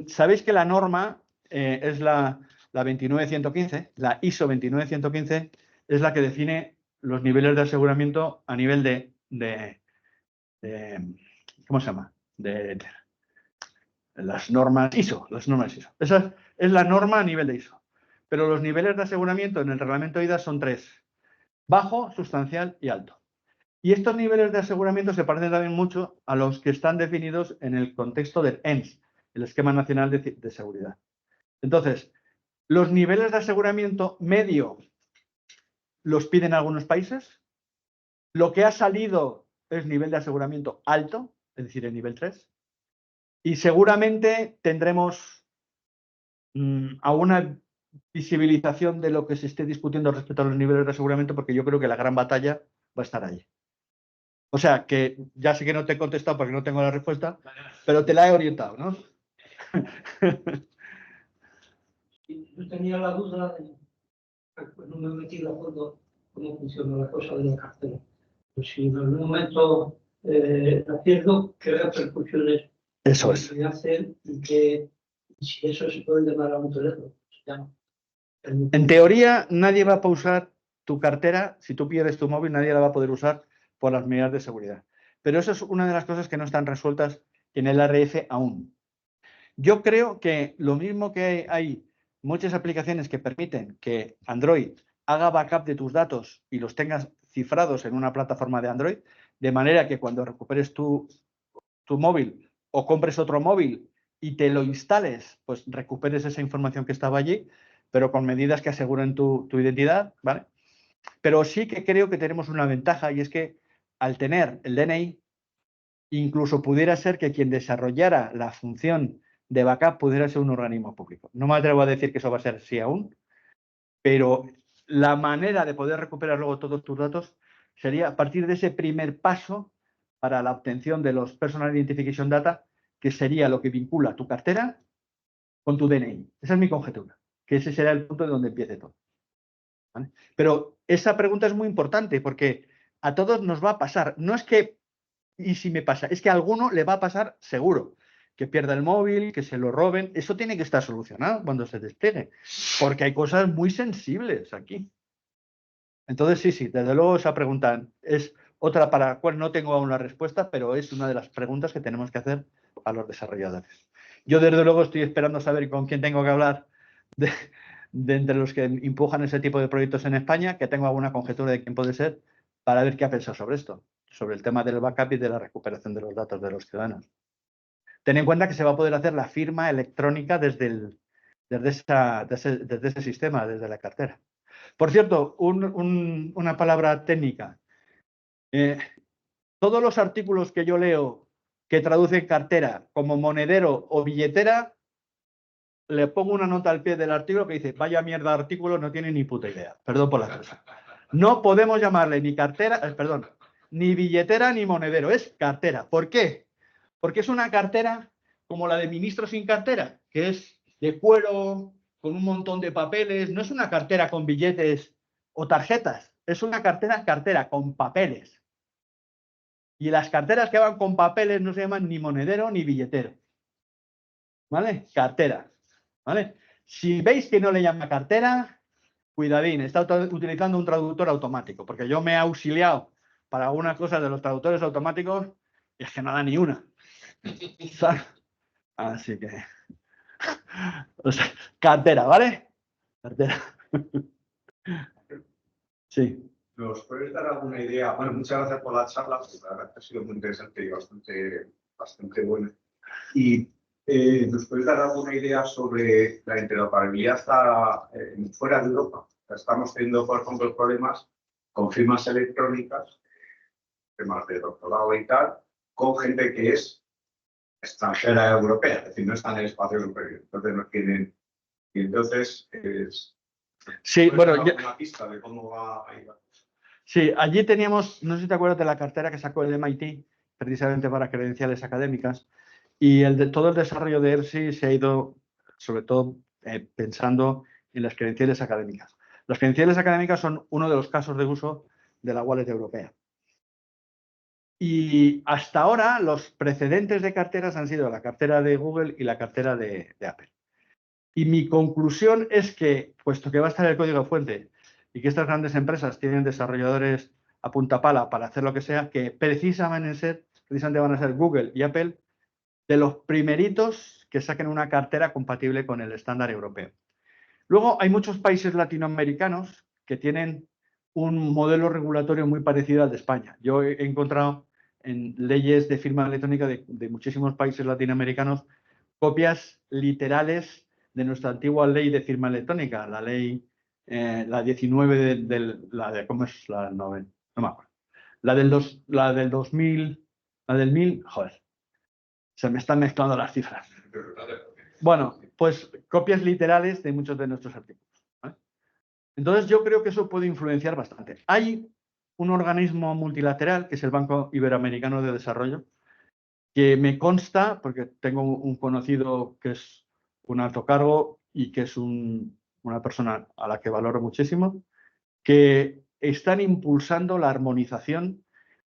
Sabéis que la norma es la 29115, la ISO 29115 es la que define los niveles de aseguramiento a nivel de ¿cómo se llama? De las normas ISO, Esa es la norma a nivel de ISO. Pero los niveles de aseguramiento en el reglamento IDA son 3: bajo, sustancial y alto. Y estos niveles de aseguramiento se parecen también mucho a los que están definidos en el contexto del ENS, el Esquema Nacional de Seguridad. Entonces, los niveles de aseguramiento medio los piden algunos países. Lo que ha salido es nivel de aseguramiento alto, es decir, el nivel 3. Y seguramente tendremos a una visibilización de lo que se esté discutiendo respecto a los niveles de aseguramiento, porque yo creo que la gran batalla va a estar ahí. O sea, que ya sé que no te he contestado porque no tengo la respuesta, pero te la he orientado, ¿no? Yo tenía la duda, pues no me he metido a fondo cómo funciona la cosa de la cartera. Pues si en algún momento la pierdo, ¿qué repercusiones Eso es. voy a hacer y si eso se puede llamar a un teléfono? En teoría, nadie va a usar tu cartera. Si tú pierdes tu móvil, nadie la va a poder usar por las medidas de seguridad. Pero eso es una de las cosas que no están resueltas en el ARF aún. Yo creo que lo mismo que hay muchas aplicaciones que permiten que Android haga backup de tus datos y los tengas cifrados en una plataforma de Android, de manera que cuando recuperes tu móvil o compres otro móvil y te lo instales, pues recuperes esa información que estaba allí, pero con medidas que aseguren tu identidad, ¿vale? Pero sí que creo que tenemos una ventaja y es que al tener el DNI, incluso pudiera ser que quien desarrollara la función de backup pudiera ser un organismo público. No me atrevo a decir que eso va a ser así aún, pero la manera de poder recuperar luego todos tus datos sería a partir de ese primer paso para la obtención de los Personal Identification Data, que sería lo que vincula tu cartera con tu DNI. Esa es mi conjetura, que ese será el punto de donde empiece todo. ¿Vale? Pero esa pregunta es muy importante porque a todos nos va a pasar. No es que, y si me pasa, es que a alguno le va a pasar seguro. Que pierda el móvil, que se lo roben. Eso tiene que estar solucionado cuando se despliegue, porque hay cosas muy sensibles aquí. Entonces, sí, desde luego esa pregunta es otra para la cual no tengo aún la respuesta, pero es una de las preguntas que tenemos que hacer a los desarrolladores. Yo, desde luego, estoy esperando saber con quién tengo que hablar de entre los que empujan ese tipo de proyectos en España, que tengo alguna conjetura de quién puede ser, para ver qué ha pensado sobre esto, sobre el tema del backup y de la recuperación de los datos de los ciudadanos. Ten en cuenta que se va a poder hacer la firma electrónica desde ese sistema, desde la cartera. Por cierto, una palabra técnica. Todos los artículos que yo leo que traducen cartera como monedero o billetera, le pongo una nota al pie del artículo que dice, vaya mierda de artículo, no tiene ni puta idea. Perdón por la cosa. No podemos llamarle ni cartera, perdón, ni billetera ni monedero, es cartera. ¿Por qué? Porque es una cartera como la de ministro sin cartera, que es de cuero, con un montón de papeles. No es una cartera con billetes o tarjetas, es una cartera con papeles. Y las carteras que van con papeles no se llaman ni monedero ni billetero. ¿Vale? Cartera. ¿Vale? Si veis que no le llama cartera, cuidadín, está utilizando un traductor automático, porque yo me he auxiliado para algunas cosas de los traductores automáticos y es que no da ni una. Así que, o sea, cartera, ¿vale? Cartera. Sí. ¿Nos puedes dar alguna idea? Bueno, muchas gracias por la charla, porque la verdad que ha sido muy interesante y bastante buena. Y ¿Nos puedes dar alguna idea sobre la interoperabilidad fuera de Europa? Estamos teniendo, por ejemplo, problemas con firmas electrónicas, temas de doctorado y tal, con gente que es extranjera europea, es decir, no está en el espacio europeo, entonces no tienen. Y entonces, sí, bueno, una pista de cómo va a ir. Sí, allí teníamos, no sé si te acuerdas de la cartera que sacó el MIT, precisamente para credenciales académicas, y todo el desarrollo de ERSI se ha ido, sobre todo, pensando en las credenciales académicas. Las credenciales académicas son uno de los casos de uso de la wallet europea. Y hasta ahora los precedentes de carteras han sido la cartera de Google y la cartera de Apple. Y mi conclusión es que, puesto que va a estar el código fuente y que estas grandes empresas tienen desarrolladores a punta pala para hacer lo que sea, que precisamente van a ser Google y Apple de los primeritos que saquen una cartera compatible con el estándar europeo. Luego hay muchos países latinoamericanos que tienen un modelo regulatorio muy parecido al de España. Yo he encontrado en leyes de firma electrónica de muchísimos países latinoamericanos copias literales de nuestra antigua ley de firma electrónica, la ley, la 19 ¿cómo es? La 9, no me acuerdo. La del 2000, la del 1000, joder, se me están mezclando las cifras. Bueno, pues copias literales de muchos de nuestros artículos. ¿Vale? Entonces yo creo que eso puede influenciar bastante. Hay un organismo multilateral, que es el Banco Iberoamericano de Desarrollo, que me consta, porque tengo un conocido que es un alto cargo y que es una persona a la que valoro muchísimo, que están impulsando la armonización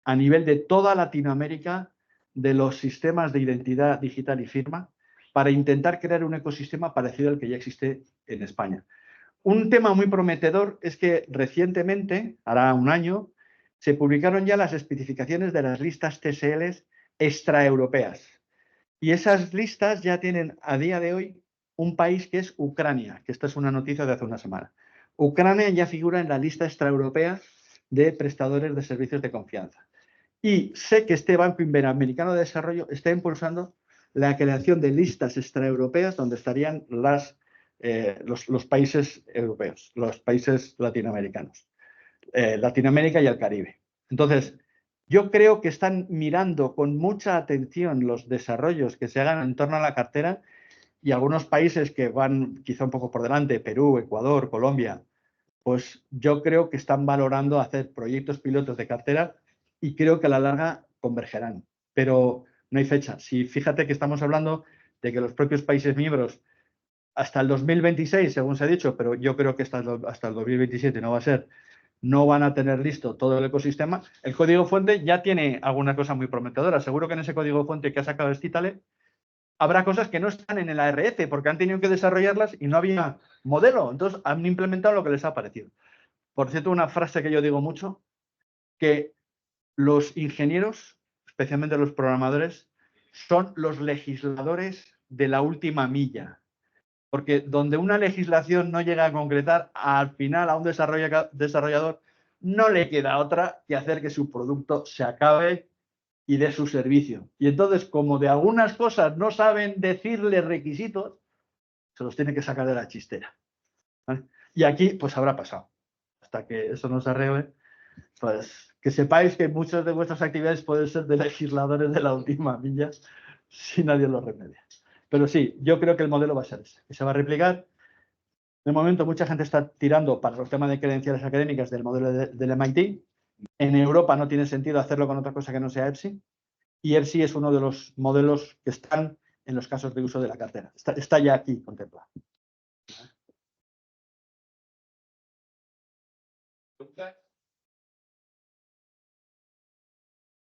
a nivel de toda Latinoamérica de los sistemas de identidad digital y firma para intentar crear un ecosistema parecido al que ya existe en España. Un tema muy prometedor es que recientemente, hará un año, se publicaron ya las especificaciones de las listas TSL extraeuropeas. Y esas listas ya tienen a día de hoy un país que es Ucrania, que esta es una noticia de hace una semana. Ucrania ya figura en la lista extraeuropea de prestadores de servicios de confianza. Y sé que este Banco Iberoamericano de Desarrollo está impulsando la creación de listas extraeuropeas donde estarían los países europeos, los países latinoamericanos, Latinoamérica y el Caribe. Entonces, yo creo que están mirando con mucha atención los desarrollos que se hagan en torno a la cartera y algunos países que van quizá un poco por delante, Perú, Ecuador, Colombia, pues yo creo que están valorando hacer proyectos pilotos de cartera y creo que a la larga convergerán. Pero no hay fecha. Si fíjate que estamos hablando de que los propios países miembros hasta el 2026, según se ha dicho, pero yo creo que hasta el 2027 no va a ser, no van a tener listo todo el ecosistema. El código fuente ya tiene alguna cosa muy prometedora. Seguro que en ese código fuente que ha sacado Stitale habrá cosas que no están en el ARF porque han tenido que desarrollarlas y no había modelo. Entonces han implementado lo que les ha parecido. Por cierto, una frase que yo digo mucho, que los ingenieros, especialmente los programadores, son los legisladores de la última milla. Porque donde una legislación no llega a concretar, al final a un desarrollador no le queda otra que hacer que su producto se acabe y dé su servicio. Y entonces, como de algunas cosas no saben decirle requisitos, se los tiene que sacar de la chistera. ¿Vale? Y aquí, pues habrá pasado. Hasta que eso no se arregle, pues que sepáis que muchas de vuestras actividades pueden ser de legisladores de la última milla si nadie lo remedia. Pero sí, yo creo que el modelo va a ser ese, que se va a replicar. De momento, mucha gente está tirando para los temas de credenciales académicas del modelo del MIT. En Europa no tiene sentido hacerlo con otra cosa que no sea EPSI. Y EPSI es uno de los modelos que están en los casos de uso de la cartera. Está ya aquí contemplado.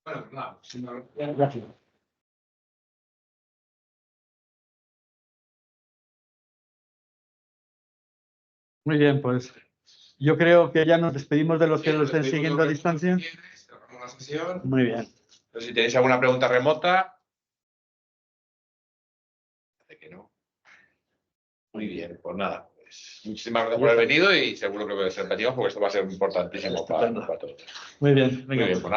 Bueno, claro, si no... Gracias. Muy bien, pues yo creo que ya nos despedimos de los que lo estén siguiendo a distancia. Una sesión. Muy bien. Entonces, si tenéis alguna pregunta remota, parece que no. Muy bien, pues nada. Pues, muchísimas gracias por haber venido y seguro que repetimos porque esto va a ser importantísimo para todos. Muy bien, venga. Muy bien, pues nada.